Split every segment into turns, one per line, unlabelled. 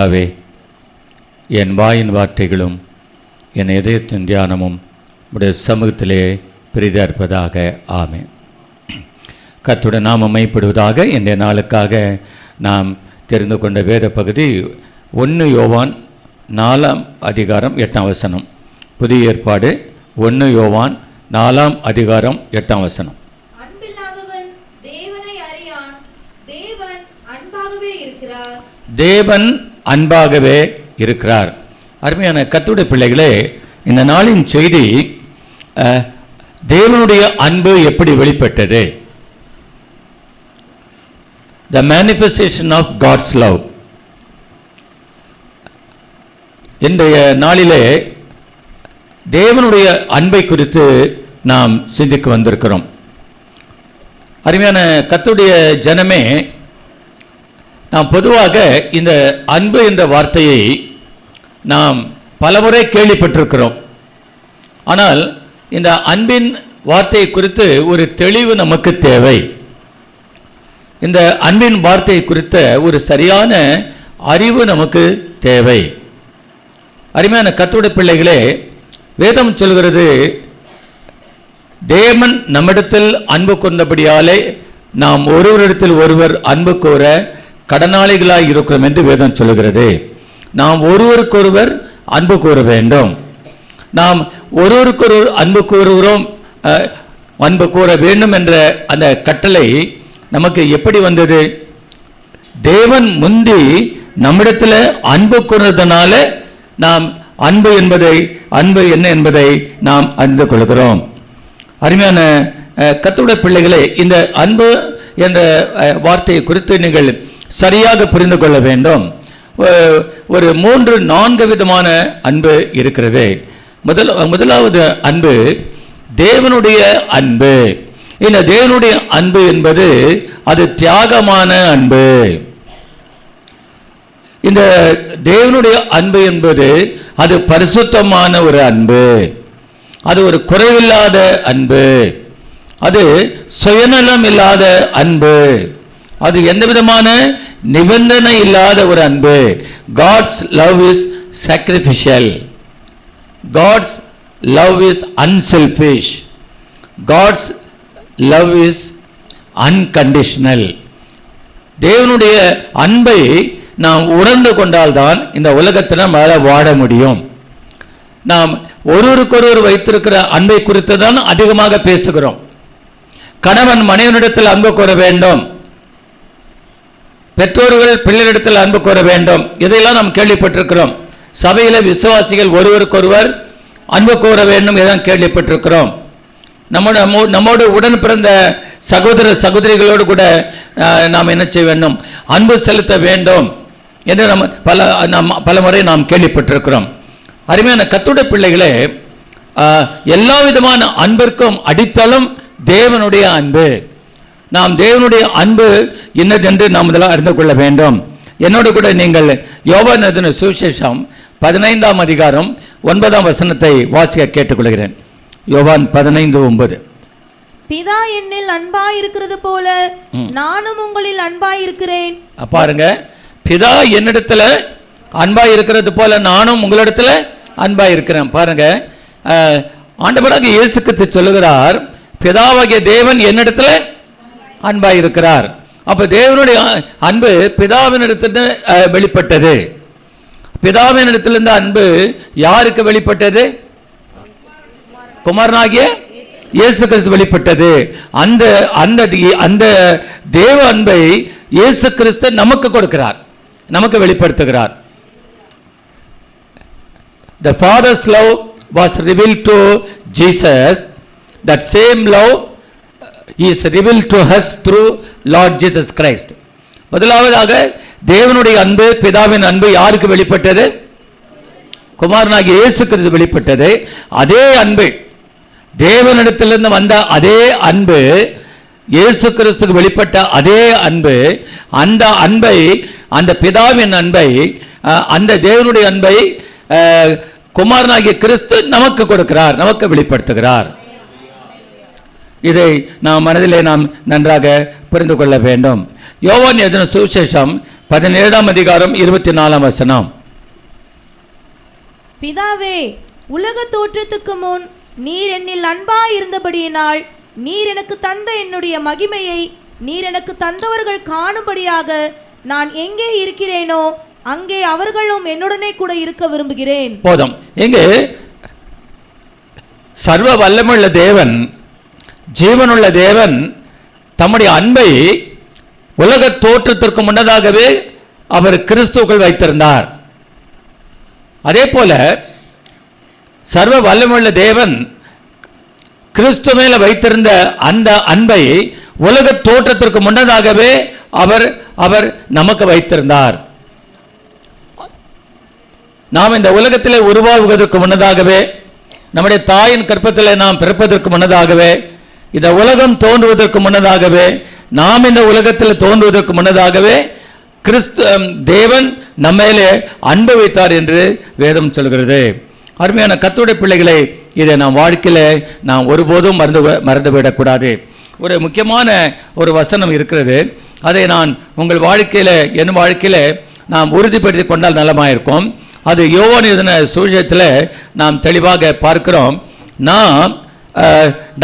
அவே என் வாயின் வார்த்தைகளும் என் இதயத்தின் தியானமும் உடைய சமூகத்திலே பெரிதாக இருப்பதாக. ஆமென். கர்த்தருடைய நாமம் மைப்படுவதாக. இன்றைய நாளுக்காக நாம் தெரிந்து கொண்ட வேத பகுதி 1 யோவான் 4ஆம் அதிகாரம் 8ஆம் வசனம். புதிய ஏற்பாடு 1 யோவான் 4ஆம் அதிகாரம் 8ஆம் வசனம். தேவன் அன்பாகவே இருக்கிறார். அருமையான கர்த்தருடைய பிள்ளைகளே, இந்த நாளின் செய்தி தேவனுடைய அன்பு எப்படி வெளிப்பட்டது? The manifestation of God's love. இன்றைய நாளிலே தேவனுடைய அன்பை குறித்து நாம் சிந்திக்க வந்திருக்கிறோம். அருமையான கர்த்தருடைய ஜனமே, நாம் பொதுவாக இந்த அன்பு என்ற வார்த்தையை நாம் பலமுறை கேள்விப்பட்டிருக்கிறோம். ஆனால் இந்த அன்பின் வார்த்தையை குறித்து ஒரு தெளிவு நமக்கு தேவை. இந்த அன்பின் வார்த்தையை குறித்த ஒரு சரியான அறிவு நமக்கு தேவை. அருமையான கர்த்தருடைய பிள்ளைகளே, வேதம் சொல்கிறது, தேவன் நம்மிடத்தில் அன்பு கொண்டபடியாலே நாம் ஒருவரிடத்தில் ஒருவர் அன்பு கூற கடனாளிகளாய் இருக்கிறோம் என்று வேதம் சொல்லுகிறது. நாம் ஒருவருக்கொருவர் அன்பு கூற வேண்டும். நாம் ஒருவருக்கொருவர் அன்பு கூறுகிறோம், அன்பு கூற வேண்டும் என்ற அந்த கட்டளை நமக்கு எப்படி வந்தது? தேவன் முந்தி நம்மிடத்தில் அன்பு கூறுறதுனால நாம் அன்பு என்ன என்பதை நாம் அறிந்து கொள்கிறோம். அருமையான கர்த்தருடைய பிள்ளைகளே, இந்த அன்பு என்ற வார்த்தையை குறித்து நீங்கள் சரியாக புரிந்து கொள்ள வேண்டும். ஒரு 3-4 விதமான அன்பு இருக்கிறது. முதலாவது அன்பு தேவனுடைய அன்பு. இந்த தேவனுடைய அன்பு என்பது அது தியாகமான அன்பு. இந்த தேவனுடைய அன்பு என்பது அது பரிசுத்தமான ஒரு அன்பு. அது ஒரு குறைவில்லாத அன்பு. அது சுயநலம் இல்லாத அன்பு. அது எந்த விதமான நிபந்தனை இல்லாத ஒரு அன்பு. God's love is sacrificial. God's love is unselfish. God's love is unconditional. தேவனுடைய அன்பை நாம் உணர்ந்து கொண்டால்தான் இந்த உலகத்தில் நம்மளால் வாழ முடியும். நாம் ஒருவருக்கொருவர் வைத்திருக்கிற அன்பை குறித்து தான் அதிகமாக பேசுகிறோம். கணவன் மனைவனிடத்தில் அன்பு கூற வேண்டும், பெற்றோர்கள் பிள்ளைகளிடத்தில் அன்பு கூற வேண்டும். இதையெல்லாம் நாம் கேள்விப்பட்டிருக்கிறோம். சபையில் விசுவாசிகள் ஒருவருக்கொருவர் அன்பு கூற வேண்டும், இதான் கேள்விப்பட்டிருக்கிறோம். நம்மோடு உடன் பிறந்த சகோதர சகோதரிகளோடு கூட நாம் என்ன செய்ய வேண்டும்? அன்பு செலுத்த வேண்டும் என்று பல முறை நாம் கேள்விப்பட்டிருக்கிறோம். அருமையான கர்த்தருடைய பிள்ளைகளே, எல்லா விதமான அன்பிற்கும் அடித்தளம் தேவனுடைய அன்பு. நாம் தேவனுடைய அன்பு என்னதென்று நாம் முதல்ல அறிந்து கொள்ள வேண்டும். என்னோடு கூட நீங்கள் யோவான் எழுதின சுவிசேஷம் 15ஆம் அதிகாரம் 9ஆம் வசனத்தை வாசிக்க கேட்டுக்கொள்கிறேன். யோவான் 15:9.
பிதா என்னில் அன்பாய் இருக்கிறது போல நானும் உங்களில் அன்பாய் இருக்கிறேன்.
பாருங்க, பிதா என்னிடத்துல அன்பாய் இருக்கிறது போல நானும் உங்களிடத்துல அன்பாய் இருக்கிறேன். பாருங்க, ஆண்டவராக இயேசு கிறிஸ்து சொல்லுகிறார், பிதாவாகிய தேவன் என்னிடத்துல அன்பாய் இருக்கிறார். அப்ப தேவனுடைய அன்பு பிதாவின் இடத்துல வெளிப்பட்டது. பிதாவின் இடத்திலிருந்து அன்பு யாருக்கு வெளிப்பட்டது? குமாரனாகிய இயேசு கிறிஸ்து வெளிப்பட்டது. அந்த தேவ அன்பை இயேசு கிறிஸ்து நமக்கு கொடுக்கிறார், நமக்கு வெளிப்படுத்துகிறார். The Father's love was revealed to Jesus. That same love is revealed to us through Lord Jesus Christ. முதலாவதாக தேவனுடைய அன்பு, பிதாவின் அன்பு யாருக்கு வெளிப்பட்டது? குமாரனாகிய இயேசு கிறிஸ்து வெளிப்பட்டது. அதே அன்பு, தேவனிடத்திலிருந்து வந்த அதே அன்பு, இயேசு கிறிஸ்துக்கு வெளிப்பட்ட அதே அன்பு, அந்த அன்பை, அந்த பிதாவின் அன்பை, அந்த தேவனுடைய அன்பை குமாரனாகிய கிறிஸ்து நமக்கு கொடுக்கிறார், நமக்கு வெளிப்படுத்துகிறார். இதை நாம் மனதிலே நாம் நன்றாக புரிந்து கொள்ள வேண்டும். யோவான் எழுதின சுவிசேஷம் 17ஆம் அதிகாரம் 24ஆம் வசனம்.
பிதாவே, உலக தோற்றத்துக்கு முன் நீர் என்னில் அன்பாய் இருந்தபடியினால் நீர் எனக்கு தந்த என்னுடைய மகிமையை நீர் எனக்கு தந்தவர்கள் காணும்படியாக நான் எங்கே இருக்கிறேனோ அங்கே அவர்களும் என்னுடனே கூட இருக்க விரும்புகிறேன்.
போதும். எங்கே சர்வ வல்லமுள்ள தேவன், ஜீவனுள்ள தேவன் தம்முடைய அன்பை உலக தோற்றத்திற்கு முன்னதாகவே அவர் கிறிஸ்துவுக்குள் வைத்திருந்தார். அதே போல சர்வ வல்லமுள்ள தேவன் கிறிஸ்து மேல வைத்திருந்த அந்த அன்பை உலக தோற்றத்திற்கு முன்னதாகவே அவர் நமக்கு வைத்திருந்தார். நாம் இந்த உலகத்தில் உருவாகுவதற்கு முன்னதாகவே, நம்முடைய தாயின் கற்பத்தில் நாம் பிறப்பதற்கு முன்னதாகவே, இந்த உலகம் தோன்றுவதற்கு முன்னதாகவே, நாம் இந்த உலகத்தில் தோன்றுவதற்கு முன்னதாகவே தேவன் நம்மேலே அன்பு வைத்தார் என்று வேதம் சொல்கிறது. அருமையான கர்த்தருடைய பிள்ளைகளை, இதை நாம் வாழ்க்கையில் நாம் ஒருபோதும் மறந்துவிடக்கூடாது. ஒரு முக்கியமான ஒரு வசனம் இருக்கிறது. அதை நான் உங்கள் வாழ்க்கையில், என் வாழ்க்கையில் நாம் உறுதிப்படுத்தி கொண்டால் நலமாயிருக்கும். அது யோவான் எழுதின சுவிசேஷத்தில் நாம் தெளிவாக பார்க்கிறோம்.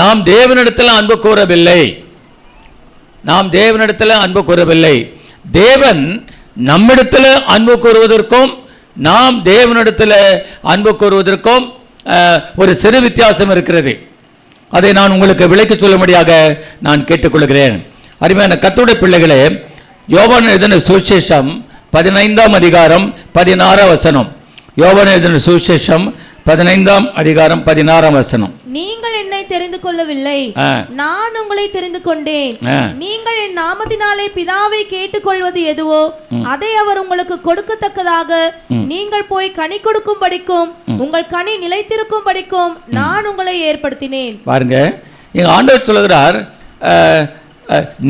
நாம் தேவனிடத்தில் அன்பு கூறவில்லை. நாம் தேவனிடத்தில் அன்பு கூறவில்லை. தேவன் நம்மிடத்தில் அன்பு கூறுவதற்கும் நாம் தேவனிடத்தில் அன்பு கூறுவதற்கும் ஒரு சிறு வித்தியாசம் இருக்கிறது. அதை நான் உங்களுக்கு விளக்கி சொல்லும்படியாக நான் கேட்டுக்கொள்கிறேன். அருமையான கர்த்தருடைய பிள்ளைகளே, யோவான் எழுதின சுவிசேஷம் 15ஆம் அதிகாரம் 16ஆம் வசனம். யோவான் எழுதின சுவிசேஷம் 15ஆம் அதிகாரம் 16ஆம் வசனம்.
நீங்கள் என்னை தெரிந்து கொள்ளவில்லை, நான் உங்களை தெரிந்து கொண்டேன். நீங்கள் என் நாமத்தினாலே பிதாவை கேட்டுக்கொள்வது எதுவோ அதை அவர் உங்களுக்கு கொடுக்கத்தக்கதாக நீங்கள் போய் கனி கொடுக்கும் படிக்கும் உங்கள் கனி நிலைத்திருக்கும் படிக்கும் நான் உங்களை ஏற்படுத்தினேன். பாருங்க,
எங்க ஆண்டவர் சொல்லுகிறார்,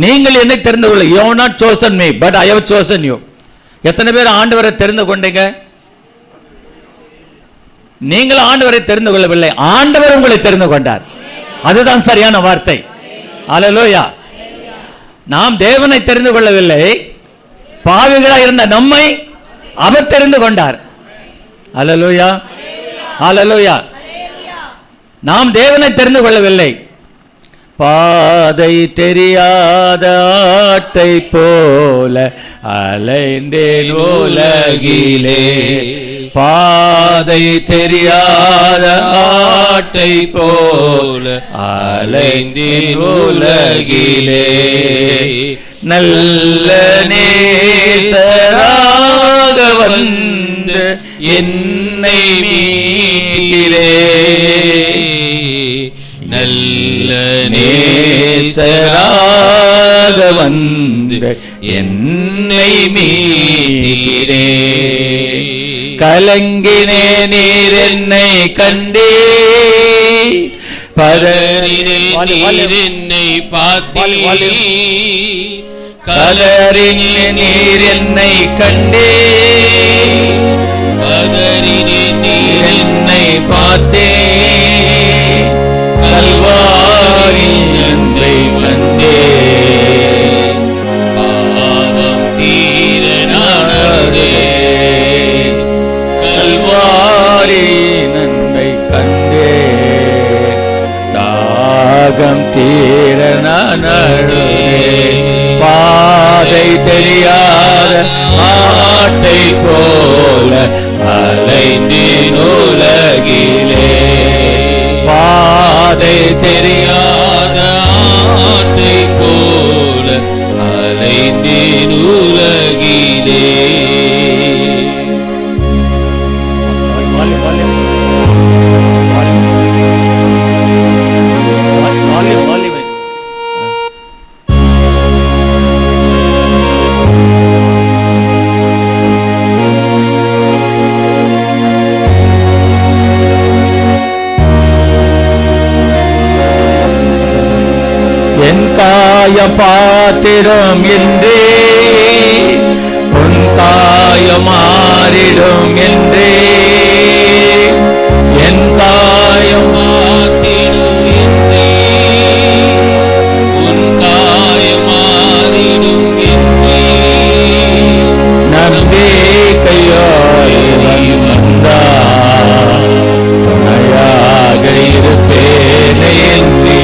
நீங்கள் என்னை தெரிந்து கொள்ள, you have not chosen me but I have chosen you. எத்தனை பேர் ஆண்டவரை தெரிந்து கொண்டீங்க? நீங்கள் ஆண்டவரை தெரிந்து கொள்ளவில்லை, ஆண்டவர் உங்களை தெரிந்து கொண்டார். அதுதான் சரியான வார்த்தை. அல்லேலூயா. நாம் தேவனை தெரிந்து கொள்ளவில்லை, பாவிகளாக இருந்த நம்மை அவர் தெரிந்து கொண்டார். அல்லேலூயா, அல்லேலூயா. நாம் தேவனை தெரிந்து கொள்ளவில்லை. பாதை தெரியாத ஆட்டை போல அலைந்தேன் உலகிலே, பாதை தெரியாத ஆட்டை போல அலைந்தேன் உலகிலே, நல்ல நேசராக வந்து என்னை மீட்டீரே, நல்ல நேசராக வந்து என்னை மீட்டீரே, கலங்கினே நீர் என்னை கண்டே, பதறினே நீர் என்னை பார்த்தீர், கலறினே நீர் என்னை கண்டே, பதறினே நீர் என்னை பார்த்தே, கல்வாரி அன்பை வந்தே, பாவம் தீர நானே, கல்வாரி நன்மை கண்டே, தாகம் தீர நானே, பாதை தெரியாத ஆட்டை போல அலைந்தேன் உலகிலே, பாதை தெரியாத ஆட்டை போல அலைந்தேன் உலகிலே. என் காயம் பார்த்திடும் என்றே, உன் காயம் மாறிடும் என்றே, என் காயம் பார்த்திடும் என்றே, உன் காயம் மாறிடும் என்றே, கையோடு நீ வந்தால் துணையாக இருப்பேனே என்று.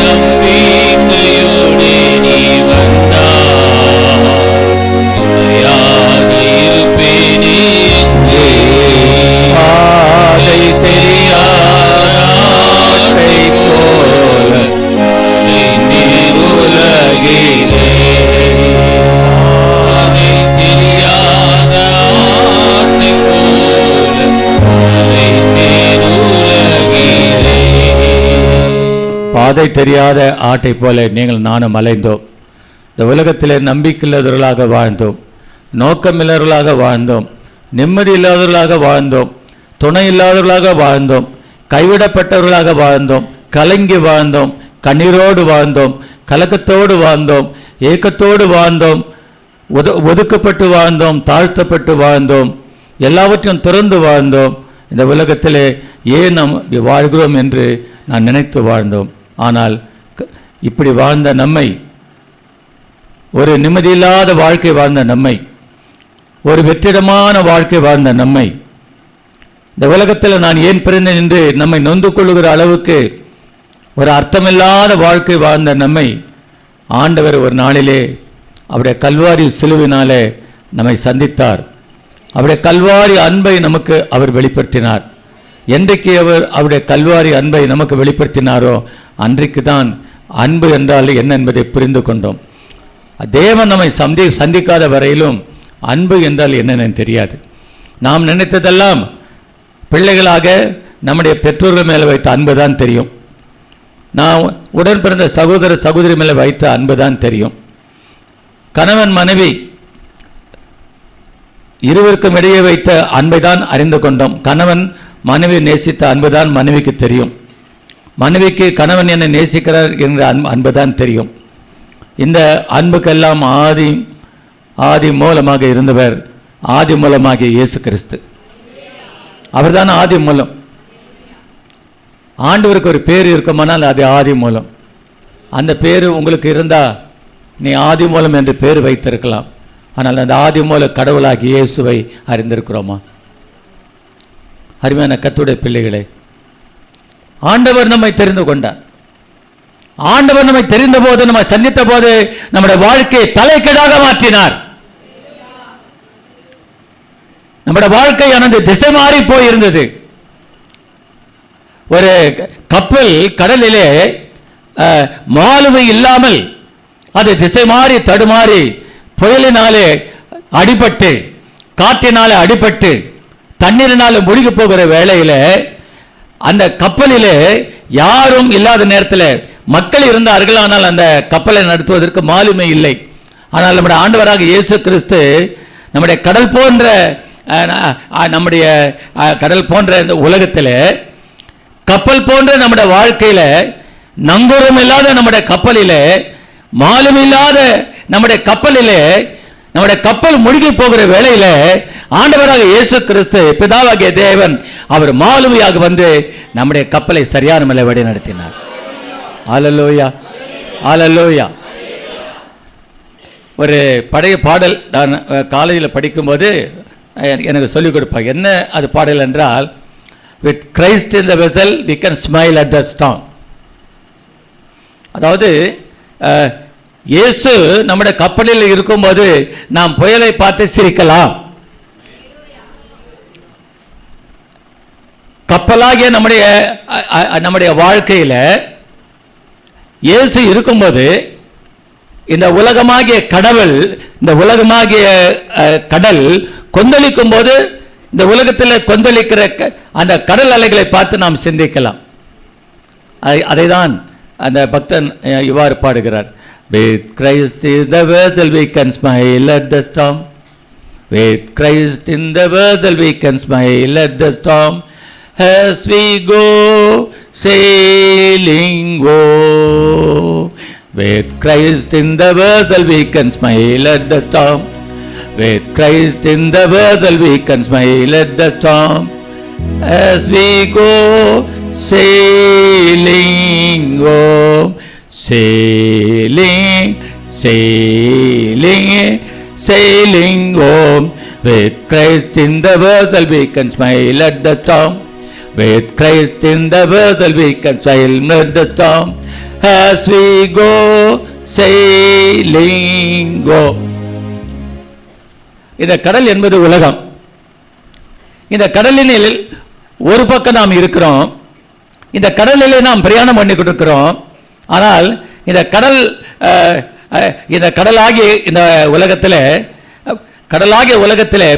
நம்பிக்கையோடு நீ வந்தால் துணையாக இருப்பேனே என்று. பாதை தெரியாத ஆட்டை போல நீர் உலகிலே, பாதை தெரியாத ஆட்டை போல நீர் உலகிலே. பாதை தெரியாத ஆட்டை போல நீங்கள் நானும் அலைந்தோம். இந்த உலகத்திலே நம்பிக்கையில்லாதவர்களாக வாழ்ந்தோம், நோக்கமில்லாதவர்களாக வாழ்ந்தோம், நிம்மதி இல்லாதவர்களாக வாழ்ந்தோம், துணை இல்லாதவர்களாக வாழ்ந்தோம், கைவிடப்பட்டவர்களாக வாழ்ந்தோம், கலங்கி வாழ்ந்தோம், கண்ணீரோடு வாழ்ந்தோம், கலக்கத்தோடு வாழ்ந்தோம், ஏக்கத்தோடு வாழ்ந்தோம், ஒதுக்கப்பட்டு வாழ்ந்தோம், தாழ்த்தப்பட்டு வாழ்ந்தோம், எல்லாவற்றையும் திறந்து வாழ்ந்தோம். இந்த உலகத்திலே ஏன் நாம் வாழ்கிறோம் என்று நான் நினைத்து வாழ்ந்தோம். ஆனால் இப்படி வாழ்ந்த நம்மை, ஒரு நிம்மதியில்லாத வாழ்க்கை வாழ்ந்த நம்மை, ஒரு வெற்றிடமான வாழ்க்கை வாழ்ந்த நம்மை, இந்த உலகத்தில் நான் ஏன் பிறந்தேன் என்று நம்மை நொந்து கொள்ளுகிற அளவுக்கு ஒரு அர்த்தமில்லாத வாழ்க்கை வாழ்ந்த நம்மை ஆண்டவர் ஒரு நாளிலே அவருடைய கல்வாரி சிலுவினாலே நம்மை சந்தித்தார். அவருடைய கல்வாரி அன்பை நமக்கு அவர் வெளிப்படுத்தினார். என்றைக்கு அவர் அவருடைய கல்வாரி அன்பை நமக்கு வெளிப்படுத்தினாரோ அன்றைக்கு தான் அன்பு என்றால் என்ன என்பதை புரிந்து கொண்டோம். தேவன் நம்மை சந்திக்காத வரையிலும் அன்பு என்றால் என்னன்னு தெரியாது. நாம் நினைத்ததெல்லாம் பிள்ளைகளாக நம்முடைய பெற்றோர்கள் மேலே வைத்த அன்பு தான் தெரியும். நான் உடன் பிறந்த சகோதர சகோதரி மேலே வைத்த அன்பு தான் தெரியும். கணவன் மனைவி இருவருக்கும் இடையே வைத்த அன்பை தான் அறிந்து கொண்டோம். கணவன் மனைவி நேசித்த அன்புதான் மனைவிக்கு தெரியும். மனைவிக்கு கணவன் என்னை நேசிக்கிறார் என்ற அன்பு தான் தெரியும். இந்த அன்புக்கெல்லாம் ஆதி மூலமாக இருந்தவர், ஆதி மூலமாகிய இயேசு கிறிஸ்து. அவர்தான் ஆதி மூலம். ஆண்டவருக்கு ஒரு பேர் இருக்குமானால் அது ஆதி மூலம். அந்த பேர் உங்களுக்கு இருந்தால் நீ ஆதி மூலம் என்று பேர் வைத்திருக்கலாம். ஆனால் அந்த ஆதி மூல கடவுளாகி இயேசுவை அறிந்திருக்கிறோமா? அருமையான கர்த்தருடைய பிள்ளைகளே, ஆண்டவர் நம்மை தெரிந்து கொண்டார். ஆண்டவர் நம்மை தெரிந்த போது, நம்மை சந்தித்த போது நம்முடைய வாழ்க்கையை தலைக்கீழாக மாற்றினார். நம்முடைய வாழ்க்கையானது திசை மாறி போயிருந்தது. ஒரு கப்பல் கடலிலே மாலுமை இல்லாமல் அது திசை மாறி தடுமாறி புயலினாலே அடிபட்டு, காற்றினாலே அடிபட்டு, தண்ணீரினால மூழ்கி போகிற வேளையில் அந்த கப்பலிலே யாரும் இல்லாத நேரத்தில் மக்கள் இருந்தார்கள். ஆனால் அந்த கப்பலை நடத்துவதற்கு மாலுமை இல்லை. ஆனால் நம்முடைய ஆண்டவராக இயேசு கிறிஸ்து நம்முடைய கடல் போன்ற இந்த உலகத்தில் கப்பல் போன்ற நம்முடைய வாழ்க்கையில், நங்கூரம் இல்லாத நம்முடைய கப்பலில், மாலுமை இல்லாத நம்முடைய கப்பலிலே, நம்முடைய கப்பல் மூழ்கி போகிற வேளையில ஆண்டவராக இயேசு கிறிஸ்து பிதாவாகிய தேவன் அவர் மாலுமியாக வந்து நம்முடைய கப்பலை சரியான முறையில் வழி நடத்தினார். அல்லேலூயா, அல்லேலூயா. ஒரு பழைய பாடல் நான் காலேஜில் படிக்கும்போது எனக்கு சொல்லிக் கொடுப்பாங்க. என்ன அது பாடல் என்றால், with Christ in the vessel we can smile at the storm. அதாவது இயேசு நம்முடைய கப்பலில் இருக்கும்போது நாம் புயலை பார்த்து சிரிக்கலாம். கப்பலாகிய நம்முடைய வாழ்க்கையில் இயேசு இருக்கும்போது இந்த உலகமாகிய கடல் கொந்தளிக்கும் போது இந்த உலகத்தில் கொந்தளிக்கிற அந்த கடல் அலைகளை பார்த்து நாம் சிந்திக்கலாம். அதை தான் அந்த பக்தன் இவ்வாறு பாடுகிறார். With Christ is the vessel we can smile at the storm. With Christ in the vessel we can smile at the storm. As we go sailing with Christ in the vessel we can smile at the storm. With Christ in the vessel we can smile at the storm. As we go sailing home, sailing, sailing, sailing home. With Christ in the vessel we can smile at the storm. With Christ in the vessel we can smile at the storm. As we go sailing home. இந்த கடல் என்பது உலகம். இந்த கடலினில் ஒரு பக்கம் நாம் இருக்கிறோம். இந்த கடலிலே நாம் பிரயாணம் பண்ணி கொண்டிருக்கிறோம். ஆனால் இந்த கடலாகிய இந்த உலகத்தில்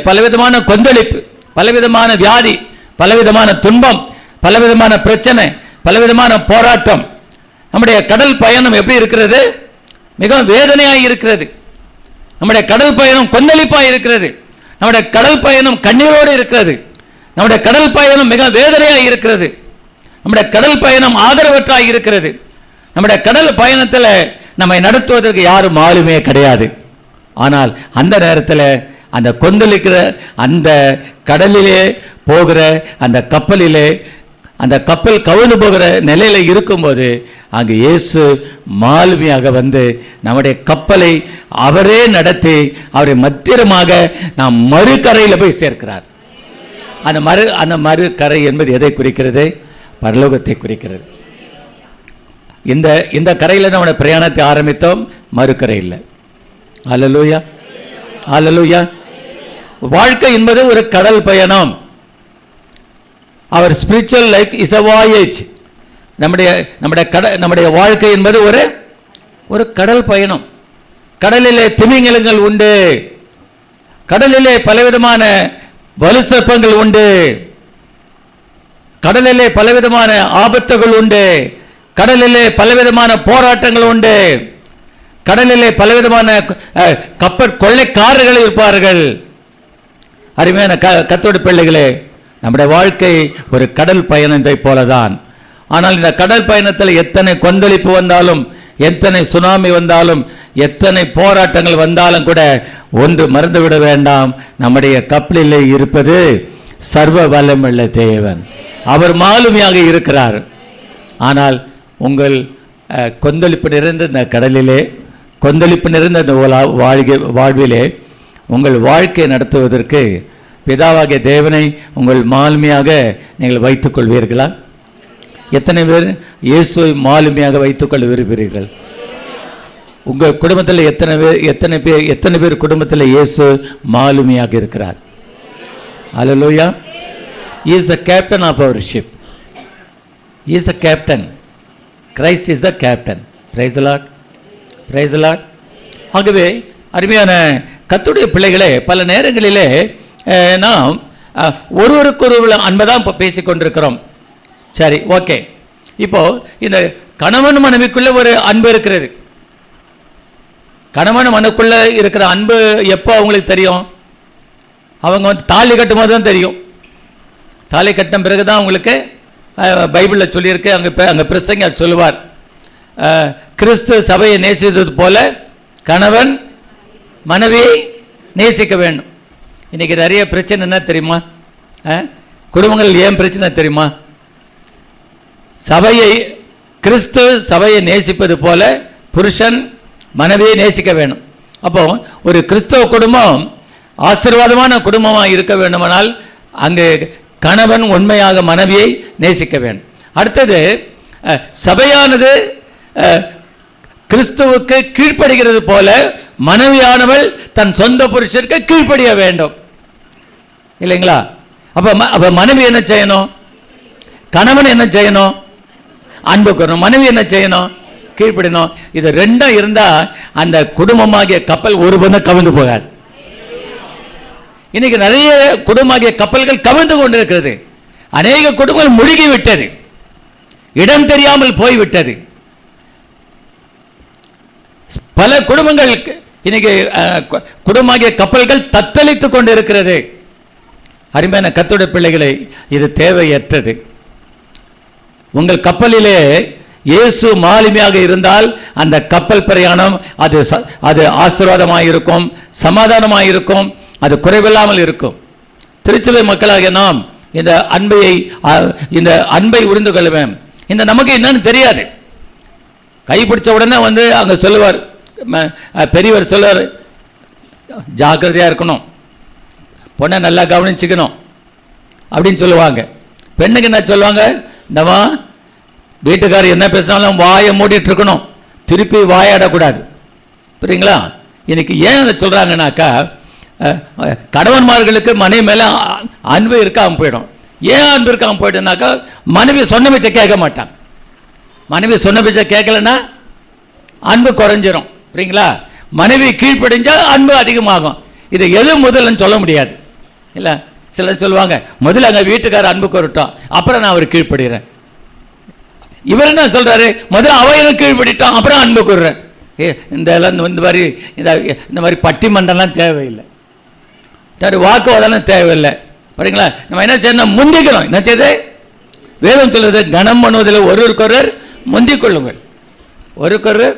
பலவிதமான கொந்தளிப்பு, பலவிதமான வியாதி, பலவிதமான துன்பம், பலவிதமான பிரச்சனை, பலவிதமான போராட்டம். நம்முடைய கடல் பயணம் எப்படி இருக்கிறது? மிகவும் வேதனையாய் இருக்கிறது. நம்முடைய கடல் பயணம் கொந்தளிப்பாய் இருக்கிறது. நம்முடைய கடல் பயணம் கண்ணீரோடு இருக்கிறது. நம்முடைய கடல் பயணம் மிக வேதனையாய் இருக்கிறது. நம்முடைய கடல் பயணம் ஆதரவற்றாய் இருக்கிறது. நம்முடைய கடல் பயணத்தில் நம்மை நடத்துவதற்கு யாரும் ஆளுமே கிடையாது. ஆனால் அந்த நேரத்தில் அந்த கொந்தளிக்கிற அந்த கடலிலே போகிற அந்த கப்பலிலே அந்த கப்பல் கவிழ்ந்து போகிற நிலையில் இருக்கும்போது அங்கு இயேசு மாலுமியாக வந்து நம்முடைய கப்பலை அவரே நடத்தி அவரை மத்திரமாக நாம் மறுகரையில் போய் சேர்க்கிறார். அந்த மறுகரை என்பது எதை குறிக்கிறது? பரலோகத்தை குறிக்கிறது. இந்த கரையில் நம்முடைய பிரயாணத்தை ஆரம்பித்தோம், மறுக்கரை இல்லை. அல்லேலூயா, அல்லேலூயா. வாழ்க்கை என்பது ஒரு கடல் பயணம். அவர் spiritual life is a voyage. நம்முடைய வாழ்க்கை என்பது ஒரு கடல் பயணம். கடலிலே திமிங்கலங்கள் உண்டு, கடலிலே பலவிதமான வலு சர்ப்பங்கள் உண்டு, கடலிலே பலவிதமான ஆபத்துகள் உண்டு, கடலிலே பலவிதமான போராட்டங்கள் உண்டு, கடலிலே பலவிதமான கப்பல் கொள்ளைக்காரர்கள் இருப்பார்கள். அருமையான கர்த்தருடைய பிள்ளைகளே, நம்முடைய வாழ்க்கை ஒரு கடல் பயணத்தை போலதான். ஆனால் இந்த கடல் பயணத்தில் எத்தனை கொந்தளிப்பு வந்தாலும், எத்தனை சுனாமி வந்தாலும், எத்தனை போராட்டங்கள் வந்தாலும் கூட ஒன்று மறந்துவிட வேண்டாம், நம்முடைய கப்பலிலே இருப்பது சர்வ வல்லமுள்ள தேவன். அவர் மாலுமியாக இருக்கிறார். ஆனால் உங்கள் கொந்தளிப்பு நிறைந்த இந்த கடலிலே, கொந்தளிப்பு நிறைந்த இந்த வாழ்விலே உங்கள் வாழ்க்கை நடத்துவதற்கு பிதாவாகிய தேவனை உங்கள் மாலுமியாக நீங்கள் வைத்துக் கொள்வீர்களா? எத்தனை பேர் இயேசுவை மாலுமியாக வைத்துக்கொள்ள விரும்புகிறீர்கள்? உங்கள் குடும்பத்தில் எத்தனை பேர் குடும்பத்தில் இயேசு மாலுமியாக இருக்கிறார்? அல்லேலூயா. He is the captain of our ship. He is the captain. Christ is the captain. Praise the Lord. Praise the Lord. ஆகவே அருமையான கர்த்தருடைய பிள்ளைகளே, பல நேரங்களிலே நாம் ஒருவருக்கொரு அன்பதான் இப்போ பேசிக்கொண்டிருக்கிறோம். சரி, ஓகே. இப்போ இந்த கணவன் மனைவிக்குள்ள ஒரு அன்பு இருக்கிறது. கணவன் மனைவிக்குள்ள இருக்கிற அன்பு எப்போ அவங்களுக்கு தெரியும்? அவங்க தாலி கட்டும் போது தான் தெரியும். தாலி கட்டின பிறகு தான் அவங்களுக்கு பைபிளில் சொல்லியிருக்கு. அங்கே பிரசங்க சொல்லுவார், கிறிஸ்து சபையை நேசித்தது போல கணவன் மனைவியை நேசிக்க வேண்டும். இன்றைக்கி நிறைய பிரச்சனை என்ன தெரியுமா? குடும்பங்கள் ஏன் பிரச்சனை தெரியுமா? கிறிஸ்து சபையை நேசிப்பது போல புருஷன் மனைவியை நேசிக்க வேண்டும். அப்போ ஒரு கிறிஸ்தவ குடும்பம் ஆசீர்வாதமான குடும்பமாக இருக்க வேண்டுமானால் அங்கு கணவன் உண்மையாக மனைவியை நேசிக்க வேண்டும். அடுத்தது, சபையானது கிறிஸ்துவுக்கு கீழ்ப்படுகிறது போல மனைவியானவள் தன் சொந்த புருஷனுக்கு கீழ்ப்படிய வேண்டும், இல்லைங்களா? அப்ப மனைவி என்ன செய்யணும்? கணவன் என்ன செய்யணும்? அன்பு கூறணும். மனைவி என்ன செய்யணும்? கீழ்ப்படியணும். இது ரெண்டும் இருந்தா அந்த குடும்பமாகிய கப்பல் ஒரு பந்தம் கவிழ்ந்து போகாது. இன்னைக்கு நிறைய குடும்பமாகிய கப்பல்கள் கவிழ்ந்து கொண்டிருக்கிறது. அநேக குடும்பங்கள் முழுகி விட்டது, இடம் தெரியாமல் போய்விட்டது. பல குடும்பங்கள் இன்னைக்கு குடும்பமாகிய கப்பல்கள் தத்தளித்துக் கொண்டிருக்கிறது. அருமையான கர்த்தருடைய பிள்ளைகளை, இது தேவையற்றது. உங்கள் கப்பலிலே இயேசு மாலுமியாக இருந்தால் அந்த கப்பல் பிரயாணம் அது ஆசீர்வாதமாக இருக்கும், சமாதானமாக இருக்கும், அது குறைவில்லாமல் இருக்கும். திருச்சபை மக்களாகிய நாம் இந்த அன்பை உறிந்து கொள்வேன். இந்த நமக்கு என்னன்னு தெரியாது. கைப்பிடிச்ச உடனே அங்கே சொல்லுவார், பெரியவர் சொல்லுவார், ஜாக்கிரதையாக இருக்கணும், பொண்ணை நல்லா கவனிச்சுக்கணும் அப்படின்னு சொல்லுவாங்க. பெண்ணுக்கு என்ன சொல்லுவாங்க, இந்தவா வீட்டுக்காரர் என்ன பேசினாலும் வாயை மூடிட்டு இருக்கணும், திருப்பி வாயாடக்கூடாது. புரியுங்களா? இன்னைக்கு ஏன் அதை சொல்கிறாங்கன்னாக்கா, கணவன்மார்களுக்கு மனைவி மேலே அன்பு இருக்காமல் போயிடும். ஏன் அன்பு இருக்காமல் போய்ட்டுனாக்கா, மனைவி சொன்ன பேச்சை கேட்க மாட்டான். மனைவி சொன்ன பேச்சை கேட்கலன்னா அன்பு குறைஞ்சிரும். புரியுங்களா? மனைவி கீழ்ப்படிஞ்சால் அன்பு அதிகமாகும். இது எது முதல்னு சொல்ல முடியாது இல்லை. சிலர் சொல்லுவாங்க, முதல்ல அங்கே வீட்டுக்காரர் அன்பு கூறட்டும், அப்புறம் நான் அவர் கீழ்ப்படுகிறேன். இவர் என்ன சொல்கிறாரு, முதல்ல அவரும் கீழ்ப்படிட்டோம், அப்புறம் அன்பு கூறுறேன். இந்த மாதிரி பட்டிமன்றம்லாம் தேவையில்லை, வாக்குவாதம்லாம் தேவையில்லை. சரிங்களா? நம்ம என்ன செய்யணும், முந்திக்கணும். என்ன செய்யுது வேதம் சொல்லுது, கனம் பண்ணுவதில் ஒருவருக்கொருவர் முந்திக் கொள்ளுங்கள். ஒருவருக்கொருவர்.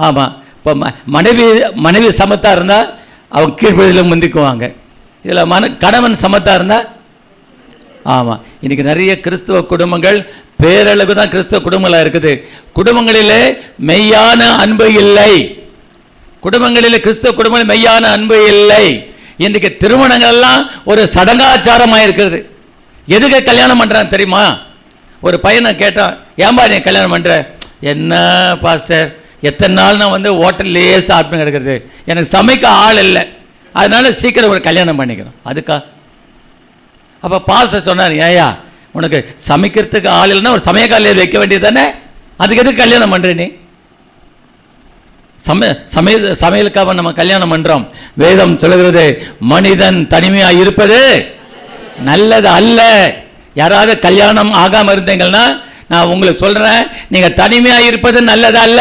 ஆமாம். இப்போ மனைவி சமத்தாக இருந்தால் அவங்க கீழ்ப்படியில் முந்திக்குவாங்க. இதில் கணவன் சமத்தாக இருந்தால், ஆமாம். இன்றைக்கி நிறைய கிறிஸ்துவ குடும்பங்கள் பேரளவு தான் கிறிஸ்துவ குடும்பங்களாக இருக்குது. குடும்பங்களிலே மெய்யான அன்பு இல்லை. குடும்பங்களில் கிறிஸ்துவ குடும்பங்களில் மெய்யான அன்பு இல்லை. இன்றைக்கு திருமணங்கள்லாம் ஒரு சடங்காச்சாரமாக இருக்கிறது. எதுக்கு கல்யாணம் பண்ணுறான் தெரியுமா? ஒரு பையனை கேட்டான், ஏன்பா நீ கல்யாணம் பண்ணுற? என்ன பாஸ்டர், எத்தனை நாள் நான் வந்து ஹோட்டல்லையே சாப்பிட்டு கிடக்கிறது, எனக்கு சமைக்க ஆள் இல்லை, அதனால சீக்கிரம் ஒரு கல்யாணம் பண்ணிக்கணும். அதுக்கா? அப்போ பாஸ்டர் சொன்னார், ஏயா உனக்கு சமைக்கிறதுக்கு ஆள் இல்லைன்னா ஒரு சமயக்காலையை வைக்க வேண்டியது தானே, அதுக்கு எதுக்கு கல்யாணம் பண்ணுற நீ? சமையலுக்காக நம்ம கல்யாணம் பண்ணுறோம். வேதம் சொல்லுகிறது, மனிதன் தனிமையாக இருப்பது நல்லது அல்ல. யாராவது கல்யாணம் ஆகாமல் இருந்தீங்கன்னா நான் உங்களுக்கு சொல்கிறேன், நீங்கள் தனிமையாக இருப்பது நல்லது அல்ல.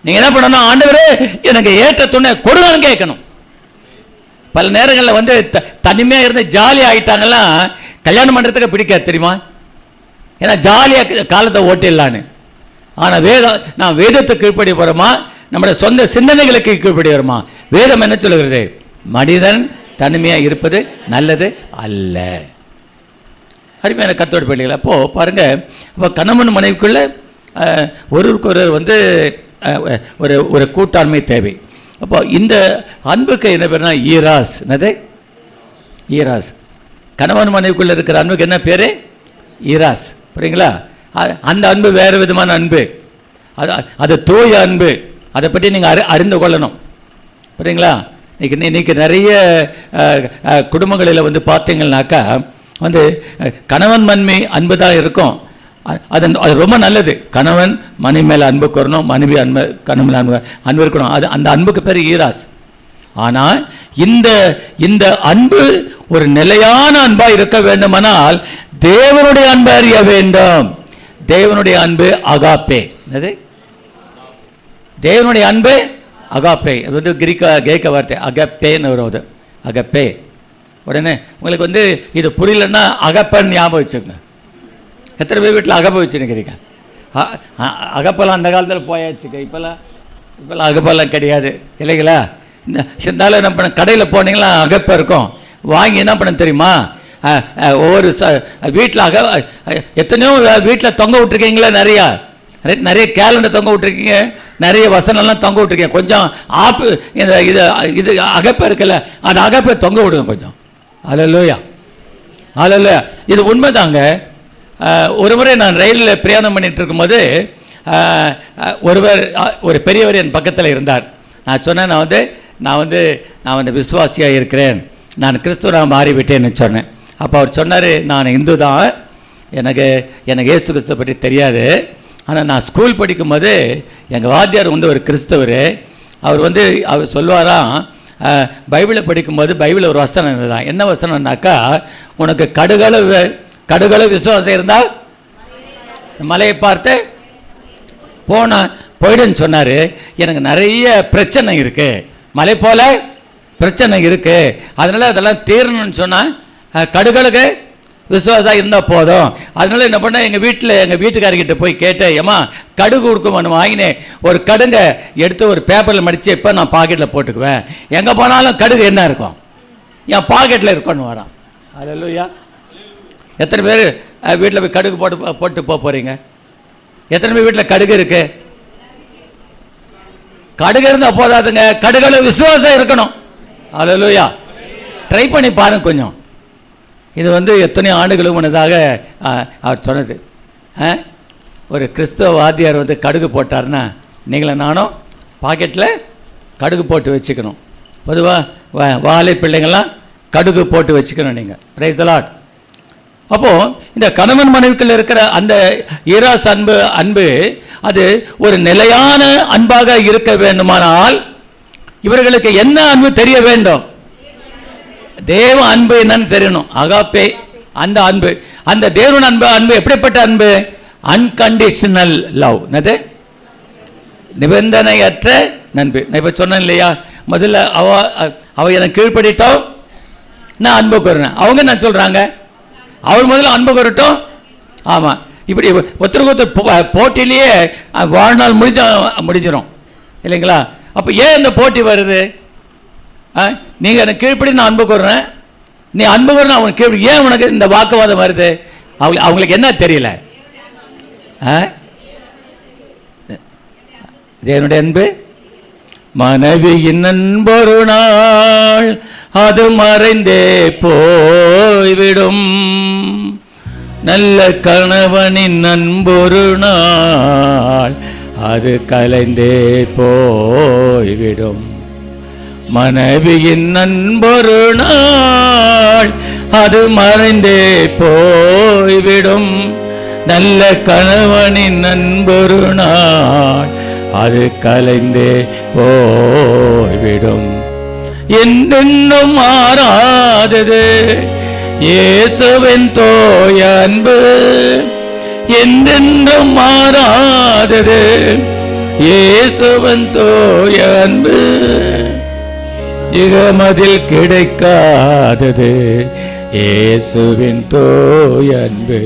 நீங்கள் என்ன பண்ணணும், ஆண்டவரே எனக்கு ஏற்ற துணை கொடுங்கன்னு கேட்கணும். பல நேரங்களில் வந்து தனிமையாக இருந்து ஜாலி ஆகிட்டாங்கன்னா கல்யாணம் பண்ணுறதுக்கு பிடிக்காது தெரியுமா? ஏன்னா ஜாலியாக காலத்தை ஓட்டிடலான்னு. ஆனால் நான் வேதத்துக்கு கீழ்ப்படி போகிறோமா, நம்முடைய சொந்த சிந்தனைகளுக்கு கீழ்ப்படி வருமா? வேதம் என்ன சொல்லுகிறது, மனிதன் தனிமையாக இருப்பது நல்லது அல்ல. அருமையான கர்த்தருடைய பிள்ளைகள், அப்போது பாருங்கள், இப்போ கணவன் மனைவிக்குள்ள ஒருவருக்கொருவர் வந்து ஒரு கூட்டாண்மை தேவை. அப்போ இந்த அன்புக்கு என்ன பேர்னா ஈராஸ். என்னது ஈராஸ்? கணவன் மனைவிக்குள்ளே இருக்கிற அன்புக்கு என்ன பேர்? ஈராஸ். புரியுங்களா? அந்த அன்பு வேறு விதமான அன்பு, அது தூய அன்பு. அதை பற்றி நீங்கள் அறிந்து கொள்ளணும். புரியுங்களா? இன்னைக்கு நிறைய குடும்பங்களில் வந்து பார்த்தீங்கன்னாக்கா வந்து கணவன் மனைவி அன்பு தான் இருக்கும். அது ரொம்ப நல்லது. கணவன் மனைவி மேலே அன்பு கூறணும், மனைவி கணவன் மேலே அன்பு இருக்கணும். அந்த அன்புக்கு பேர் ஈராஸ். ஆனால் இந்த அன்பு ஒரு நிலையான அன்பாக இருக்க வேண்டுமானால் தேவனுடைய அன்பை அறிய வேண்டும். தேவனுடைய அன்பு அகாப்பே. என்னது தேவனுடைய அன்பு? அகாப்பே. அது வந்து கிரேக்க வார்த்தை அகப்பேன்னு வருவது. அகப்பே. உடனே உங்களுக்கு வந்து இது புரியலன்னா அகப்பன்னு ஞாபகம் வச்சுக்கோங்க. எத்தனை பேர் வீட்டில் அகப்பை வச்சுருக்கிறீங்க? அகப்பெல்லாம் அந்த காலத்தில் போயாச்சுங்க. இப்போல்லாம் அகப்பெல்லாம் கிடையாது இல்லைங்களா? இருந்தாலும் என்ன பண்ண, கடையில் போனீங்களா அகப்பை இருக்கும், வாங்கி என்ன பண்ண தெரியுமா, ஒவ்வொரு வீட்டில் எத்தனையோ வீட்டில் தொங்க விட்டுருக்கீங்களா? நிறைய கேலண்டர் தொங்க விட்டுருக்கீங்க, நிறைய வசனம்லாம் தொங்க விட்டுருக்கீங்க. கொஞ்சம் இது அகப்பை இருக்குல்ல, அது அகப்பை தொங்க விடுங்க கொஞ்சம். அல்லேலூயா, அல்லேலூயா. இது உண்மைதாங்க. ஒரு முறை நான் ரயிலில் பிரயாணம் பண்ணிட்டு இருக்கும்போது ஒரு பெரியவர் என் பக்கத்தில் இருந்தார். நான் சொன்னேன், நான் வந்து விசுவாசியாக இருக்கிறேன், நான் கிறிஸ்துவனாக மாறிவிட்டேன்னு சொன்னேன். அப்போ அவர் சொன்னார், நான் இந்து தான், எனக்கு இயேசு கிறிஸ்துவை பற்றி தெரியாது. ஆனால் நான் ஸ்கூல் படிக்கும்போது எங்கள் வாத்தியார் வந்து ஒரு கிறிஸ்தவர். அவர் சொல்லுவாராம், பைபிளை படிக்கும்போது பைபிளில் ஒரு வசனம் இருந்ததான். என்ன வசனம்னாக்கா, உனக்கு கடுகளவு விசுவாசம் இருந்தால் மலையை பார்த்து போயிடுன்னு சொன்னார். எனக்கு நிறைய பிரச்சனை இருக்குது, மலை போல் பிரச்சனை இருக்குது, அதனால் அதெல்லாம் தீரணும்னு சொன்னால் கடுகளுக்கு விசுவாசம் இருந்தால் போதும். அதனால என்ன பண்ண, எங்கள் வீட்டுக்காரர்கிட்ட போய் கேட்டேன், ஏம்மா கடுகு கொடுக்குமான்னு வாங்கினேன். ஒரு கடுங்கை எடுத்து ஒரு பேப்பரில் மடித்து இப்போ நான் பாக்கெட்டில் போட்டுக்குவேன், எங்கே போனாலும் கடுகு என்ன இருக்கும், என் பாக்கெட்டில் இருக்குன்னு வரான். அல்லேலூயா. எத்தனை பேர் வீட்டில் போய் கடுகு போட்டு போகிறீங்க? எத்தனை பேர் வீட்டில் கடுகு இருக்குது? கடுகு இருந்தால் போதாதுங்க, கடுகுல விசுவாசம் இருக்கணும். அல்லேலூயா. ட்ரை பண்ணி பாருங்க கொஞ்சம். இது எத்தனையோ ஆண்டுகளுக்கு முன்னதாக அவர் சொன்னது. ஒரு கிறிஸ்தவ வாத்தியார் கடுகு போட்டார்னா நீங்களும் நானும் பாக்கெட்டில் கடுகு போட்டு வச்சுக்கணும். பொதுவாக வாழை பிள்ளைங்கள்லாம் கடுகு போட்டு வச்சுக்கணும் நீங்கள். Praise the Lord. அப்போது இந்த கணவன் மனைவிக்குள்ள இருக்கிற அந்த ஈராஸ் அன்பு அது ஒரு நிலையான அன்பாக இருக்க வேண்டுமானால் இவர்களுக்கு என்ன அன்பு தெரிய வேண்டும்? தேவ அன்பு என்னன்னு தெரியணும். அகாப்பே அந்த அன்பு, அந்த தேவன் அன்பு எப்படிப்பட்ட அன்பு? Unconditional love. என்னது? நிபந்தனையற்ற நண்பு. நான் இப்போ சொன்னேன் இல்லையா, முதல்ல அவ எனக்கு கீழ்படிட்டோம், நான் அன்பு கூறுறேன். அவங்க என்ன சொல்கிறாங்க? அவள் முதல்ல அன்பு கூறட்டும். ஆமாம், இப்படி ஒருத்தருக்கு ஒருத்தர் போட்டிலேயே வாழ்நாள் முடிஞ்சிடும் இல்லைங்களா? அப்போ ஏன் இந்த போட்டி வருது? நீங்கள் எனக்கு கீழ்ப்படி, நான் அன்பு கூறுறேன், நீ அன்பு கூறுறேன் அவனுக்கு கீழ்ப்படி. ஏன் உனக்கு இந்த வாக்குவாதம் வருது? அவங்களுக்கு என்ன தெரியல? தேவனுடைய அன்பு மனைவியின் அன்பொரு நாள் அது மறைந்தே போய்விடும், நல்ல கணவனின் அன்பொரு நாள் அது கலைந்தே போய்விடும். மனைவியின் அன்பொரு நாள் அது மறைந்தே போய்விடும், நல்ல கணவனின் அன்பொரு நாள் அது கலைந்தே போய்விடும். என்றென்றும் மாறாதது இயேசுவின் தோய அன்பு, என்றென்றும் மாறாதது இயேசுவின் தோய அன்பு, இகமதில் கிடைக்காதது இயேசுவின் தோய அன்பு.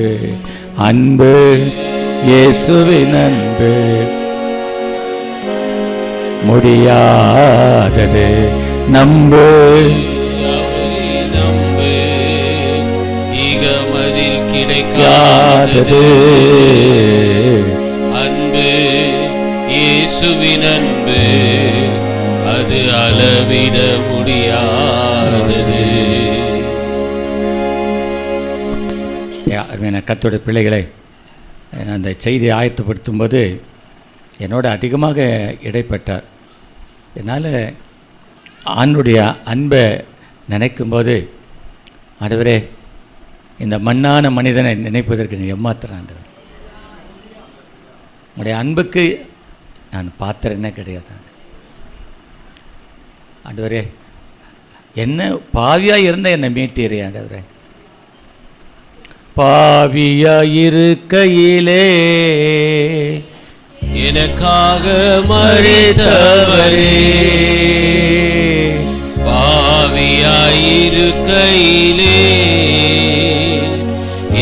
அன்பு இயேசுவின் அன்பு முடியாதது, நம்பு
இகமதில் கிடைக்காதது அன்பு இயேசுவின் அன்பு, அது அளவிட முடியாதது.
கர்த்தருடைய பிள்ளைகளை, நான் அந்த செய்தியை ஆயத்தப்படுத்தும் போது என்னோட அதிகமாக இடைப்பட்டார். என்னால் ஆணுடைய அன்பை நினைக்கும்போது, ஆண்டவரே இந்த மண்ணான மனிதனை நினைப்பதற்கு நீ எம்மாத்திரம் ஆண்டவர், உங்களுடைய அன்புக்கு நான் பாத்திரனே கிடையாது ஆண்டவரே. என்ன பாவியாக இருந்த என்னை மீட்டீரே ஆண்டவரே. பாவியாயிருக்கையிலே
எனக்காக மரித்தவரே, பாவியாயிருக்கையிலே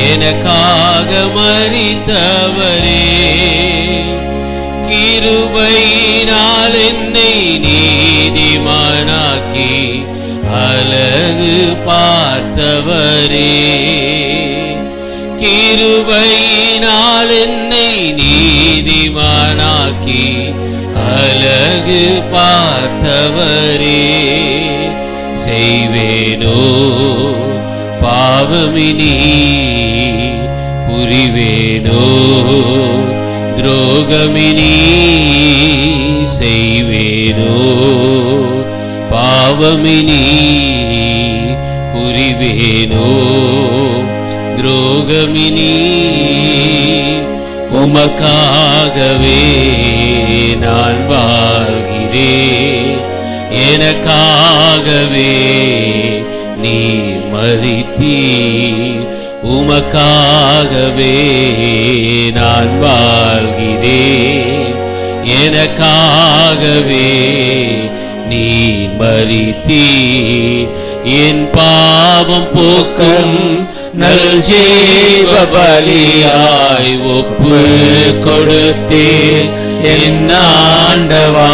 எனக்காக மரித்தவரே, கிருபையினால் என்னை நீதிமானாக்கி அழகு பார்த்தவரே, கிருபையினால் என்னை நீதிமானாக்கி அழகு பார்த்தவரே, செய்வேனோ பாவமினி புரிவேனோ துரோகமினி, செய்வேனோ பாவமினி புரிவேனோ துரோகமினி, உமக்காகவே நான் வாழ்கிறேன், எனக்காகவே நீ மரித்தீர், உமக்காகவே நான் வாழ்கிறேன், எனக்காகவே நீ மரித்தீர், என் பாவம் போக்கும் நல் ஜீவ பலியாய் ஒப்பு கொடுத்தீர் என் ஆண்டவா,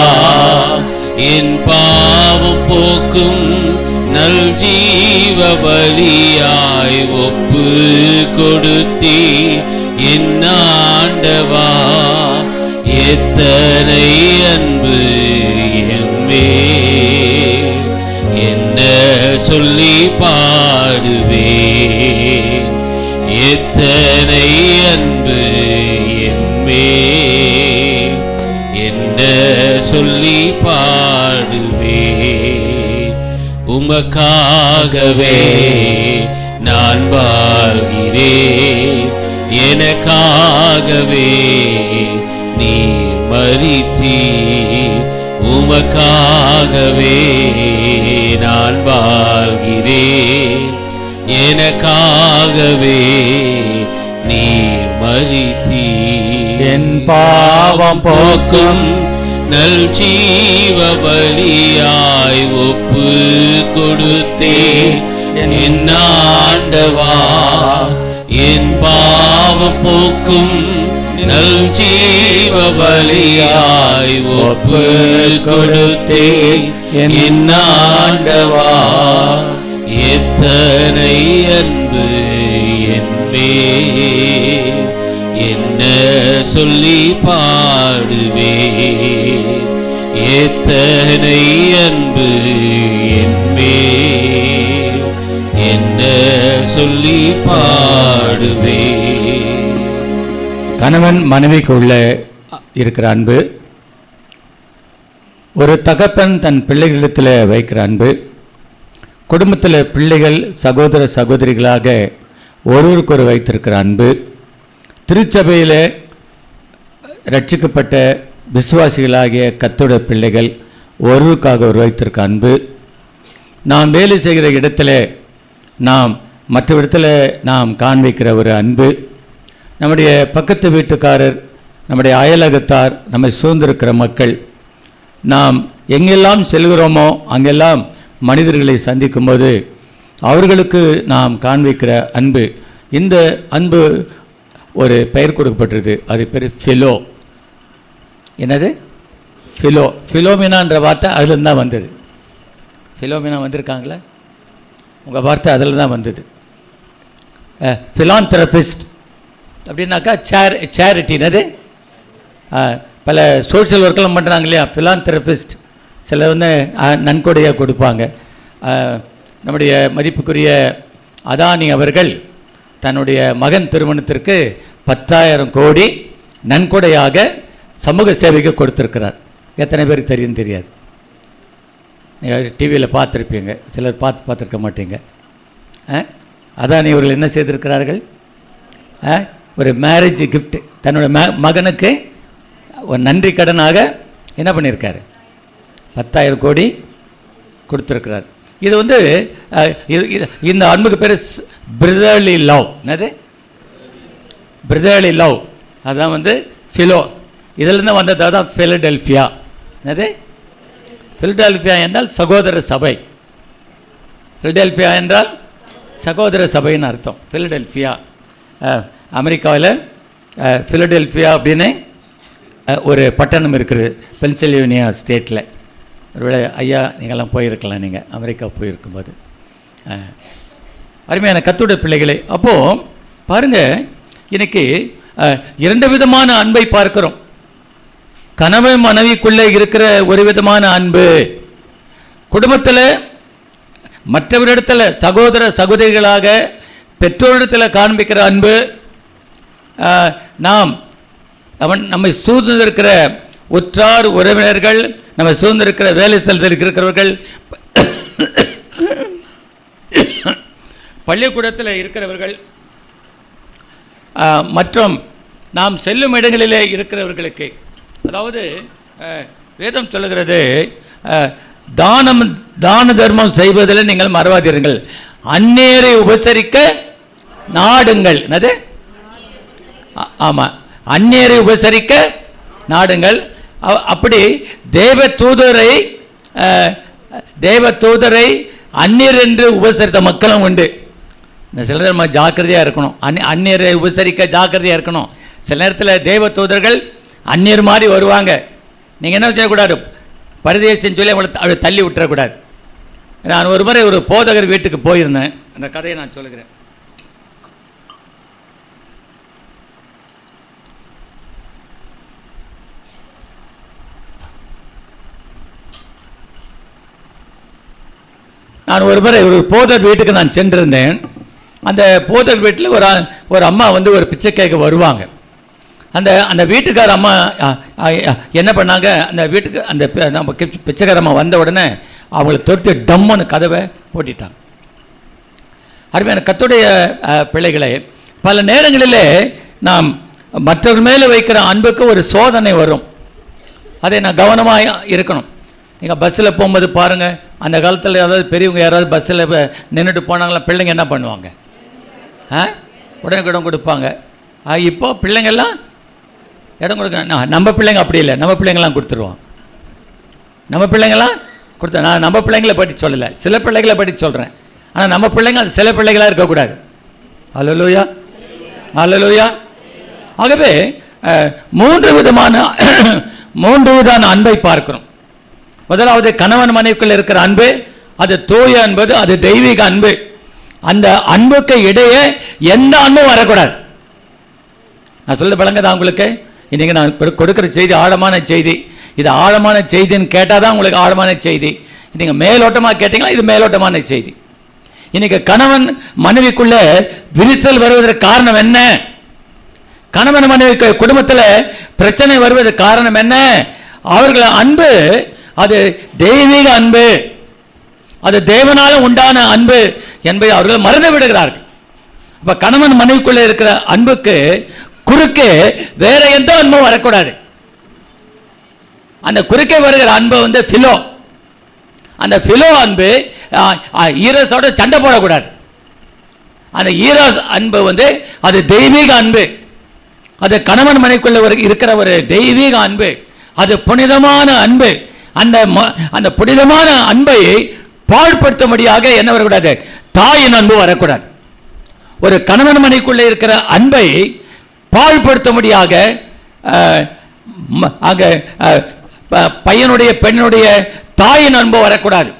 என் பாவம் போக்கும் நல் ஜீவ பலியாய் ஒப்பு கொடுத்தீர் என் ஆண்டவா, எத்தனை அன்பு சொல்லி பாடுவே, எத்தனை அன்பு என்மேல், என்ன சொல்லி பாடுவே. உமக்காகவே நான் வாழ்கிறேன், எனக்காகவே நீர் மரித்தீர். உமக்காகவே நான் வாழ்கிறேன், எனக்காகவே நீர் மரித்தீர்.
என் பாவம்
போக்கும் நல் ஜீவ பலியாய் ஒப்பு கொடுத்தேன் என் ஆண்டவா. என் பாவம் போக்கும் நல் ஜீவ பலியாய் ஒப்பு கொடுத்தேன் என் ஆண்டவா. எத்தனை அன்பு என்மேல், என்ன சொல்லி பாடுவே. எத்தனை அன்பு என்மேல், என்ன சொல்லி பாடுவே.
கணவன் மனைவிக்குள்ள இருக்கிற அன்பு, ஒரு தகப்பன் தன் பிள்ளைகளிடத்தில் வைக்கிற அன்பு, குடும்பத்தில் பிள்ளைகள் சகோதர சகோதரிகளாக ஒருவருக்கொரு வைத்திருக்கிற அன்பு, திருச்சபையில் ரட்சிக்கப்பட்ட விசுவாசிகளாகிய கர்த்தருடைய பிள்ளைகள் ஒருவருக்காக ஒரு வைத்திருக்க அன்பு, நாம் வேலை செய்கிற இடத்துல நாம் மற்ற இடத்துல நாம் காண்பிக்கிற ஒரு அன்பு, நம்முடைய பக்கத்து வீட்டுக்காரர், நம்முடைய அயலகத்தார், நம்மை சூழ்ந்திருக்கிற மக்கள், நாம் எங்கெல்லாம் செல்கிறோமோ அங்கெல்லாம் மனிதர்களை சந்திக்கும்போது அவர்களுக்கு நாம் காண்பிக்கிற அன்பு, இந்த அன்பு ஒரு பெயர் கொடுக்கப்பட்டிருக்கு. அது பேர் ஃபிலோ. என்னது? ஃபிலோ. ஃபிலோமினான்ற வார்த்தை அதில் தான் வந்தது. ஃபிலோமினா வந்திருக்காங்களே, உங்கள் வார்த்தை அதில் தான் வந்தது. ஃபிலாந்தெரபிஸ்ட் அப்படின்னாக்கா சேரிட்டினது. பல சோஷியல் ஒர்க்கெல்லாம் பண்ணுறாங்க இல்லையா, ஃபிலாந்தெரபிஸ்ட். சிலர் வந்து நன்கொடையாக கொடுப்பாங்க. நம்முடைய மதிப்புக்குரிய அதானி அவர்கள் தன்னுடைய மகன் திருமணத்திற்கு 10,000 கோடி நன்கொடையாக சமூக சேவைக்கு கொடுத்துருக்கிறார். எத்தனை பேருக்கு தெரியும் தெரியாது. நீங்கள் டிவியில் பார்த்துருப்பீங்க, சிலர் பார்த்துருக்க மாட்டீங்க. அதானி அவர்கள் என்ன செய்திருக்கிறார்கள்? ஒரு மேரேஜ் கிஃப்ட் தன்னோட மகனுக்கு ஒரு நன்றி கடனாக என்ன பண்ணியிருக்காரு? 10,000 கோடி கொடுத்துருக்கிறார். இது வந்து இந்த அன்புக்கு பேர் பிரதர்லி லவ். என்னது? Brotherly love. அதுதான் வந்து ஃபிலோ. இதிலிருந்து வந்தது தான் ஃபிலடெல்ஃபியா. என்னது? ஃபிலடெல்ஃபியா என்றால் சகோதர சபை. ஃபிலடெல்ஃபியா என்றால் சகோதர சபைன்னு அர்த்தம். ஃபிலடெல்ஃபியா அமெரிக்காவில் ஃபிலடெல்ஃபியா அப்படின்னு ஒரு பட்டணம் இருக்குது, பென்சில்வேனியா ஸ்டேட்டில். ஒருவேளை ஐயா நீங்கள்லாம் போயிருக்கலாம், நீங்கள் அமெரிக்கா போயிருக்கும்போது. அருமையான கர்த்தருடைய பிள்ளைகளை, அப்போது பாருங்கள், இன்னைக்கு 2 விதமான அன்பை பார்க்கிறோம். கணவன் மனைவிக்குள்ளே இருக்கிற ஒரு விதமான அன்பு, குடும்பத்தில் மற்றவரிடத்தில் சகோதர சகோதரிகளாக பெற்றோரிடத்தில் காண்பிக்கிற அன்பு, நாம் நம்மை சூழ்ந்திருக்கிற உற்றார் உறவினர்கள், நம்ம சூழ்ந்திருக்கிற வேலை ஸ்தலத்தில் இருக்கிறவர்கள், பள்ளிக்கூடத்தில் இருக்கிறவர்கள், மற்றும் நாம் செல்லும் இடங்களிலே இருக்கிறவர்களுக்கு. அதாவது வேதம் சொல்லுகிறது, தான தர்மம் செய்வதில் நீங்கள் மறவாதீர்கள், அந்நேரை உபசரிக்க நாடுங்கள். என்னது? ஆமாம், அந்நேரை உபசரிக்க நாடுங்கள். அப்படி தேவ தூதரை அந்நியர் என்று உபசரித்த மக்களும் உண்டு. சில நேரம் நம்ம ஜாக்கிரதையாக இருக்கணும், அந்நியரை உபசரிக்க ஜாக்கிரதையாக இருக்கணும். சில நேரத்தில் தேவ தூதர்கள் அந்நியர் மாதிரி வருவாங்க. நீங்கள் என்ன செய்யக்கூடாது? பரதேசின்னு சொல்லி அவளை தள்ளி விட்டுறக்கூடாது. நான் ஒரு முறை ஒரு போதகர் வீட்டுக்கு போயிருந்தேன், அந்த கதையை நான் சொல்லுகிறேன். நான் ஒரு முறை ஒரு போதர் வீட்டுக்கு நான் சென்றிருந்தேன். அந்த போதர் வீட்டில் ஒரு அம்மா வந்து ஒரு பிச்சை கேட்க வருவாங்க. அந்த வீட்டுக்கார அம்மா என்ன பண்ணாங்க, அந்த வீட்டுக்கு அந்த நம்ம பிச்சைக்கார அம்மா வந்த உடனே அவங்கள தொடுத்து டம்முன்னு கதவை போட்டிட்டாங்க. அருமையான கர்த்தருடைய பிள்ளைகளே, பல நேரங்களிலே நாம் மற்றவர் மேலே வைக்கிற அன்புக்கு ஒரு சோதனை வரும். அதை நான் கவனமாக இருக்கணும். நீங்கள் பஸ்ஸில் போகும்போது பாருங்கள், அந்த காலத்தில் ஏதாவது பெரியவங்க யாராவது பஸ்ஸில் நின்றுட்டு போனாங்களா, பிள்ளைங்க என்ன பண்ணுவாங்க? உடனே இடம் கொடுப்பாங்க. இப்போ பிள்ளைங்கள்லாம் இடம் கொடுக்க, நம்ம பிள்ளைங்க அப்படி இல்லை, நம்ம பிள்ளைங்கள்லாம் கொடுத்துருவோம். நம்ம பிள்ளைங்கள்லாம் கொடுத்தா, நான் நம்ம பிள்ளைங்களை பற்றி சொல்லலை, சில பிள்ளைகளை பற்றி சொல்கிறேன். ஆனால் நம்ம பிள்ளைங்க அது சில பிள்ளைகளாக இருக்கக்கூடாது. அல்லேலூயா, அல்லேலூயா. ஆகவே மூன்று விதமான அன்பை பார்க்கிறோம். முதலாவது கணவன் மனைவிக்குள் இருக்கிற அன்பு, அது தூய அன்பு, அது தெய்வீக அன்பு. அந்த அன்புக்கு இடையே எந்த அன்பும் வரக்கூடாது. நான் சொல்ல விளங்குதா உங்களுக்கு? இன்னைக்கு நான் கொடுக்குற செய்தி ஆழமான செய்தி. இது ஆழமான செய்தின்னு கேட்டால் தான் உங்களுக்கு ஆழமான செய்தி. நீங்கள் மேலோட்டமாக கேட்டீங்களா, இது மேலோட்டமான செய்தி. இன்னைக்கு கணவன் மனைவிக்குள்ள விரிசல் வருவதற்கு காரணம் என்ன? கணவன் மனைவி குடும்பத்தில் பிரச்சனை வருவதற்கு காரணம் என்ன? அவர்கள் அன்பு அது தெய்வீக அன்பு, அது தேவனால உண்டான அன்பு என்பதை அவர்கள் மறந்து விடுகிறார்கள். அப்ப கணவன் மனைவிக்குள்ள இருக்கிற அன்புக்கு குறுக்கே வேற எந்த அன்பும் வரக்கூடாது. அந்த குறுக்கே வருகிற அன்பு வந்து பிலோ. அந்த பிலோ அன்பு ஈரஸோட சண்டை போடக்கூடாது. அந்த ஈரஸ் அன்பு வந்து அது தெய்வீக அன்பு, அது கணவன் மனைவிக்குள்ள இருக்கிற ஒரு தெய்வீக அன்பு, அது புனிதமான அன்பு. அந்த புனிதமான அன்பை பாழ்படுத்தும்படியாக என்ன வரக்கூடாது? தாயின் அன்பு வரக்கூடாது. ஒரு கணவன் மனைவிக்குள்ளே இருக்கிற அன்பை பாழ்படுத்தும்படியாக பையனுடைய பெண்ணுடைய தாயின் அன்பு வரக்கூடாது.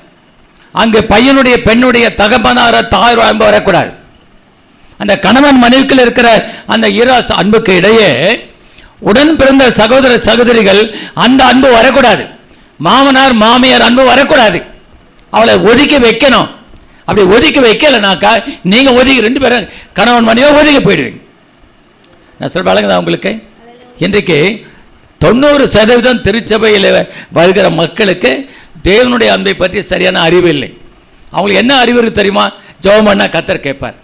அங்கு பையனுடைய பெண்ணுடைய தகப்பனார தாய் அன்பு வரக்கூடாது. அந்த கணவன் மனைவிக்குள் இருக்கிற அந்த ஈராஸ் அன்புக்கு இடையே உடன் பிறந்த சகோதர சகோதரிகள் அந்த அன்பு வரக்கூடாது. மாமனார் மாமியார் அன்பு வரக்கூடாது. அவளை ஒதுக்கி வைக்கணும். அப்படி ஒதுக்கி வைக்கலனாக்கா நீங்க ஒதுக்கி, ரெண்டு பேரும் கணவன் மனைவியோ ஒதுக்கி போயிடுவீங்க. நான் சொல்ல வழங்குதா உங்களுக்கு? இன்றைக்கு 90% திருச்சபையில் வருகிற மக்களுக்கு தேவனுடைய அன்பை பற்றி சரியான அறிவு இல்லை. அவங்களுக்கு என்ன அறிவு இருக்கு தெரியுமா? ஜெபம் பண்ணா கர்த்தர் கேட்பார்.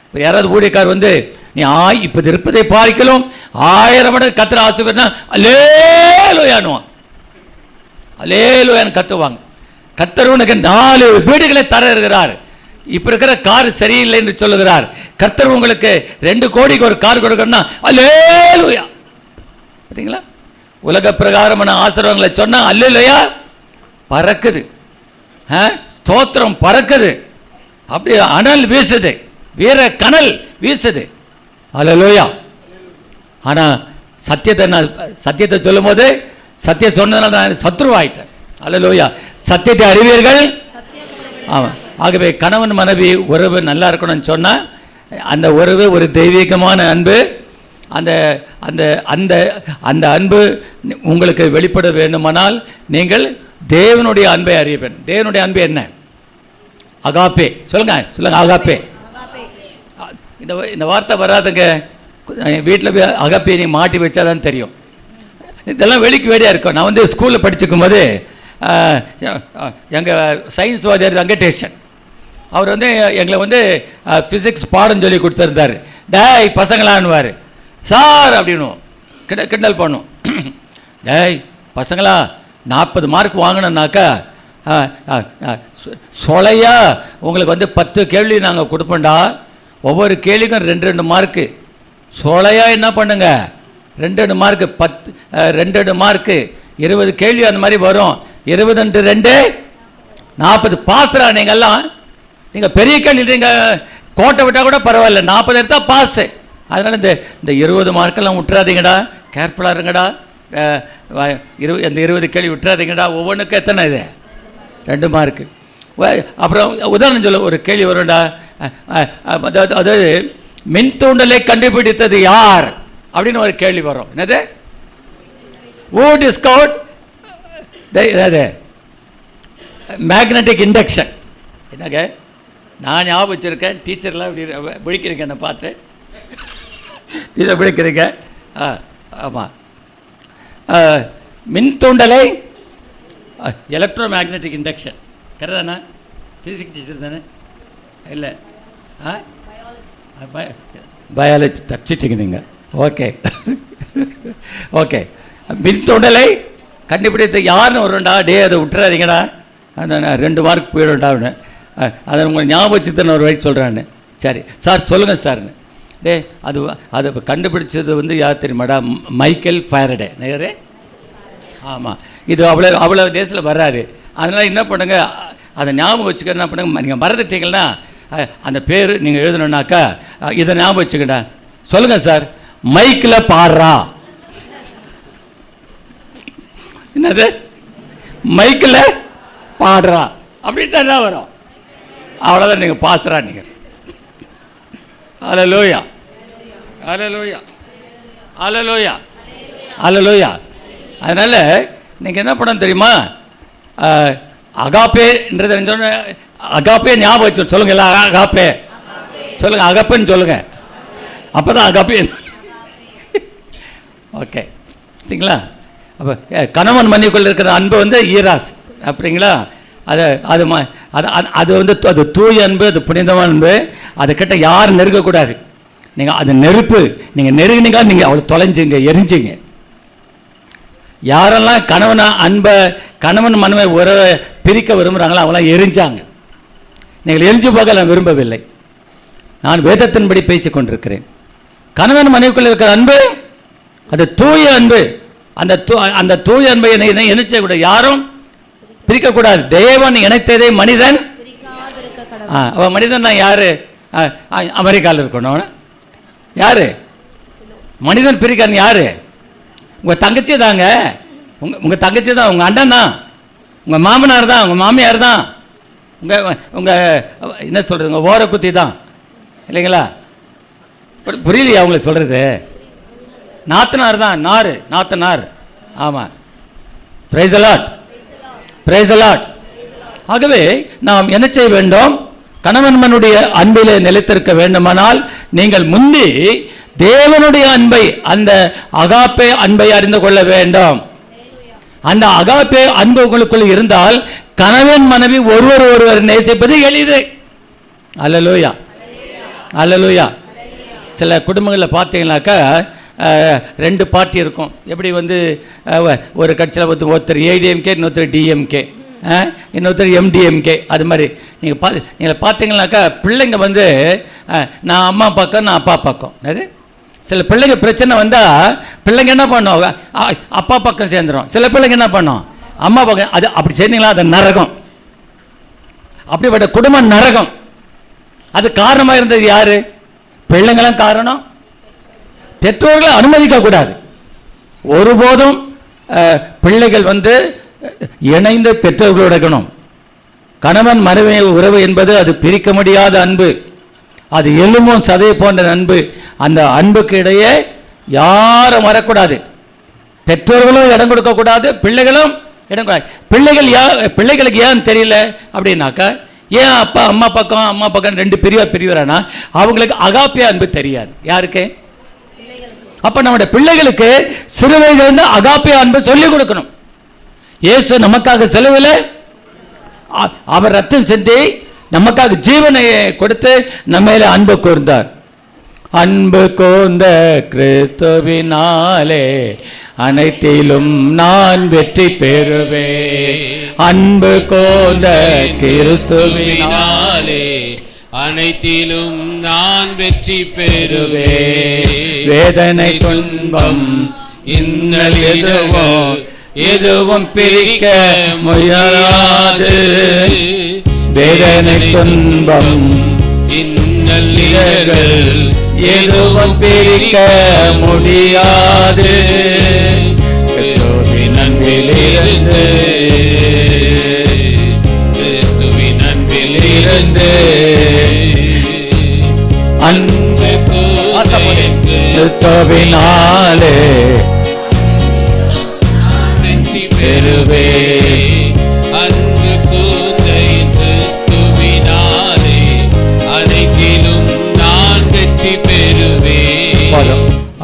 இப்போ யாராவது ஊழியக்கார் வந்து நீ இப்போ இருப்பதை பார்க்கலாம் 1000 மடங்கு கர்த்தர் ஆசீர்வதினா அல்லேலூயானுவான், அல்லேலூயான்னு கத்துவாங்க. கர்த்தர் உனக்கு 4 வீடுகளை தர இருக்கிறார், இப்போ இருக்கிற கார் சரியில்லை என்று சொல்லுகிறார். கர்த்தர் உங்களுக்கு 2 கோடிக்கு ஒரு கார் கொடுக்கணும்னா அல்லேலூயா. பார்த்தீங்களா? உலக பிரகாரமான ஆசீர்வாதங்களை சொன்னா அல்லேலூயா பறக்குது, ஸ்தோத்திரம் பறக்குது, அப்படி அனல் வீசுது, வீர கனல் வீசுது. அல்லேலூயா. ஆனால் சத்தியத்தை சொல்லும் போது சத்தியம் சொன்னதுனால நான் சத்ருவாயிட்டேன். அல்லேலூயா. சத்தியத்தை அறிவீர்கள். ஆமாம். ஆகவே கணவன் மனைவி உறவு நல்லா இருக்கணும்னு சொன்னால் அந்த உறவு ஒரு தெய்வீகமான அன்பு. அந்த அந்த அந்த அந்த அன்பு உங்களுக்கு வெளிப்பட வேண்டுமானால் நீங்கள் தேவனுடைய அன்பை அறிய வேண்டும். தேவனுடைய அன்பு என்ன? அகாப்பே. சொல்லுங்க அகாப்பே. இந்த வார்த்தை வராதுங்க. வீட்டில் போய் அகாப்பே நீ மாட்டி வச்சாதான் தெரியும். இதெல்லாம் வெளிக்கு வேடியாக இருக்கும். நான் வந்து ஸ்கூலில் படிச்சுக்கும் போது எங்கள் சயின்ஸ் வாத்தியார் வெங்கடேஷன் அவர் வந்து எங்களை வந்து ஃபிசிக்ஸ் பாடம் சொல்லி கொடுத்துருந்தார். டேய் பசங்களான்னுவார். சார் அப்படின்னுவோம், கிண்டல் பண்ணும். டேய் பசங்களா 40 மார்க் வாங்கினோன்னாக்கா சொலையா உங்களுக்கு வந்து 10 கேள்வி நாங்கள் கொடுப்போண்டா. ஒவ்வொரு கேள்விக்கும் 2 மார்க்கு. சொலையா என்ன பண்ணுங்க, 2 மார்க்கு 10, 2 மார்க்கு 20 கேள்வி அந்த மாதிரி வரும். 20 × 2 40 பாஸ்ரா. நீங்கள்லாம் நீங்கள் பெரிய கேள்வி நீங்கள் கோட்டை விட்டால் கூட பரவாயில்ல, 40 எடுத்தால் பாஸு. அதனால் இந்த 20 மார்க்கெல்லாம் விட்டுறாதீங்கடா, கேர்ஃபுல்லாக இருங்கடா. இந்த 20 கேள்வி விட்டுறாதீங்கடா. ஒவ்வொன்றுக்கும் எத்தனை இது? 2 மார்க்கு. அப்புறம் உதாரணம் சொல்ல ஒரு கேள்வி வரும்டா. அதாவது மின் தூண்டலை கண்டுபிடித்தது யார் அப்படின்னு ஒரு கேள்வி வரும். என்னது? who discovered magnetic induction. என்னங்க நான் ஞாபகம் வச்சுருக்கேன், டீச்சர்லாம் இப்படி பிடிக்கிறீங்க என்னை பார்த்து, டீச்சர் பிடிக்கிறீங்க. ஆமாம், மின் தூண்டலை எலக்ட்ரோ மேக்னெட்டிக் இண்டக்ஷன் கரெக்டாண்ணா? ஃபிசிக்ஸ் டீச்சர் தானே? இல்லை, பயாலஜி தப்பிச்சிட்டிங்க நீங்கள். ஓகே ஓகே, மின் தூண்டலை கண்டுபிடித்த யாருன்னு வரும்டா, டே அதை விட்டுறாதீங்கடா, அந்த 2 மார்க் போயிடும்டான்னு. அதை உங்களை ஞாபகம் வச்சு தான் ஒரு வழி சொல்கிறான்னு. சரி சார் சொல்லுங்கள் சார்னு. டே அதை கண்டுபிடிச்சது யார் தெரியுமாடா? Michael Faraday. நேரே ஆமாம், இது அவ்வளோ டேஸில் வராது. அதனால் என்ன பண்ணுங்க, அதை ஞாபகம் வச்சுக்க. என்ன பண்ணுங்க, நீங்கள் மறந்துட்டீங்கன்னா அந்த பேர் நீங்கள் எழுதணுன்னாக்கா இதை ஞாபகம் வச்சுக்கடா. சொல்லுங்கள் சார், மைக்கில் பாடுறா. என்னது? மைக்கில் பாடுறா அப்படின்ட்டு என்ன வரும்? அவ்வளோதான், நீங்கள் பாசுறா நீங்கள். அல்லேலூயா, அல்லேலூயா, அல்லேலூயா, அல்லேலூயா. அதனால் நீங்கள் என்ன பண்ணணும் தெரியுமா? அகாப்பேன்றது சொன்ன அகாப்பே ஞாபகம் வச்சு சொல்லுங்கள். எல்லாம் அகாப்பே சொல்லுங்கள், அகப்பேன்னு சொல்லுங்கள், அப்போ தான் அகாப்பே. ஓகே சரிங்களா? அப்போ கணவன் மனைவிக்குள்ள இருக்கிற அன்பு ஈராஸ் அப்படிங்களா? அது அது தூய அன்பு, அது புனிதமான அன்பு. அதுக்கிட்ட யாரும் நெருங்கக்கூடாது. நீங்கள் அது நெருப்பு, நீங்கள் நெருங்கினீங்க, நீங்கள் அவ்வளோ தொலைஞ்சிங்க, எரிஞ்சிங்க. யாரெல்லாம் கணவன் மனைவி உறவை பிரிக்க விரும்புகிறாங்களோ அவங்களாம் எரிஞ்சாங்க. நீங்கள் எரிஞ்சு போக நான் விரும்பவில்லை. நான் வேதத்தின்படி பேசிக் கொண்டிருக்கிறேன். கணவன் மனைவிக்குள்ள இருக்கிற அன்பு அது தூய அன்பு. அந்த தூய அன்பை என்ன செய்யக்கூடாது, யாரும் பிரிக்கக்கூடாது. தேவன் இணைத்ததை மனிதன் மனிதன் தான் யாரு? அமெரிக்காவில் இருக்கணும். யாரு மனிதன் பிரிக்கான்? யாரு? உங்கள் தங்கச்சி தாங்க. உங்கள் தங்கச்சி தான், உங்கள் அண்ணன் தான், உங்கள் மாமனார் தான், உங்கள் மாமியார் தான், உங்கள் என்ன சொல்கிறது, உங்கள் ஓர குத்தி தான், இல்லைங்களா? புரியலையா உங்களுக்கு சொல்கிறது? நாத்தனார் தான், நாத்தனார். ஆமாம், praise the Lord, praise the Lord. ஆகவே நாம் என்ன செய்ய வேண்டும்? கணவன்மனுடைய அன்பிலே நிலைத்திருக்க வேண்டுமானால் நீங்கள் முந்தி தேவனுடைய அன்பை, அந்த அகாப்பே அன்பை அறிந்து கொள்ள வேண்டும். அந்த அகாப்பே அன்பு உங்களுக்குள் இருந்தால் கணவன் மனைவி ஒருவர் நேசிப்பது எளிது. அல்லேலூயா, அல்லேலூயா. சில குடும்பங்களில் பார்த்தீங்கன்னாக்கா 2 பார்ட்டி இருக்கும். எப்படி ஒரு கட்சியில் ஒருத்தர் ஏடிஎம்கே, இன்னொருத்தர் டிஎம்கே, இன்னொருத்தர் எம்டிஎம்கே. அது மாதிரி நீங்கள் பார்த்தீங்கன்னாக்கா பிள்ளைங்க நான் அம்மா பக்கம், நான் அப்பா பக்கம். அது சில பிள்ளைங்க பிரச்சனை வந்தால் பிள்ளைங்க என்ன பண்ணுவாங்க, அப்பா பக்கம் சேர்ந்துடும். சில பிள்ளைங்க என்ன பண்ணும், அம்மா பக்கம். அது அப்படி சேர்ந்தீங்களா, அது நரகம். அப்படிப்பட்ட குடும்பம் நரகம். அது காரணமாக இருந்தது யாரு? பிள்ளைங்களாம் காரணம். பெற்றோர்களை அனுமதிக்க கூடாது. ஒருபோதும் பிள்ளைகள் இணைந்து பெற்றோர்களோடு இருக்கணும். கணவன் மனைவி உறவு என்பது அது பிரிக்க முடியாத அன்பு. அது எலும்பும் சதை போன்ற அன்பு. அந்த அன்புக்கு இடையே யாரும் வரக்கூடாது. பெற்றோர்களும் இடம் கொடுக்கக்கூடாது, பிள்ளைகளும் இடம் கூடாது. பிள்ளைகளுக்கு ஏன் தெரியல அப்படின்னாக்கா, ஏன் அம்மா பக்கம் 2 பிரிவரானா அவங்களுக்கு அகாப்பிய அன்பு தெரியாது. யாருக்கு? அப்ப நம்முடைய பிள்ளைகளுக்கு சிறு வயதிலிருந்து அகாப்பிய அன்பு சொல்லிக் கொடுக்கணும். இயேசு நமக்காக செலவில் அவர் ரத்தம் சிந்தி நமக்காக ஜீவனை கொடுத்து நம்ம அன்பு கூர்ந்தார். அன்பு கூர்ந்த கிறிஸ்துவினாலே அனைத்திலும் நான் வெற்றி பெறுவே. அன்பு கூர்ந்த கிறிஸ்துவினாலே
அனைத்திலும் நான் வெற்றி பெறுவே.
வேதனை துன்பம் இன்னல் எதுவும் பிரிக்க முயலாது. வேதனை துன்பம்
இன்னல்
எதுவும் பிரிக்க முடியாது. கிறிஸ்துவின் அன்பிலிருந்து, கிறிஸ்துவின் அன்பிலிருந்து அன்பு கிறிஸ்துவினாலே
வெற்றி பெறுவே. அன்பு கூத்தை கிறிஸ்துவினாலே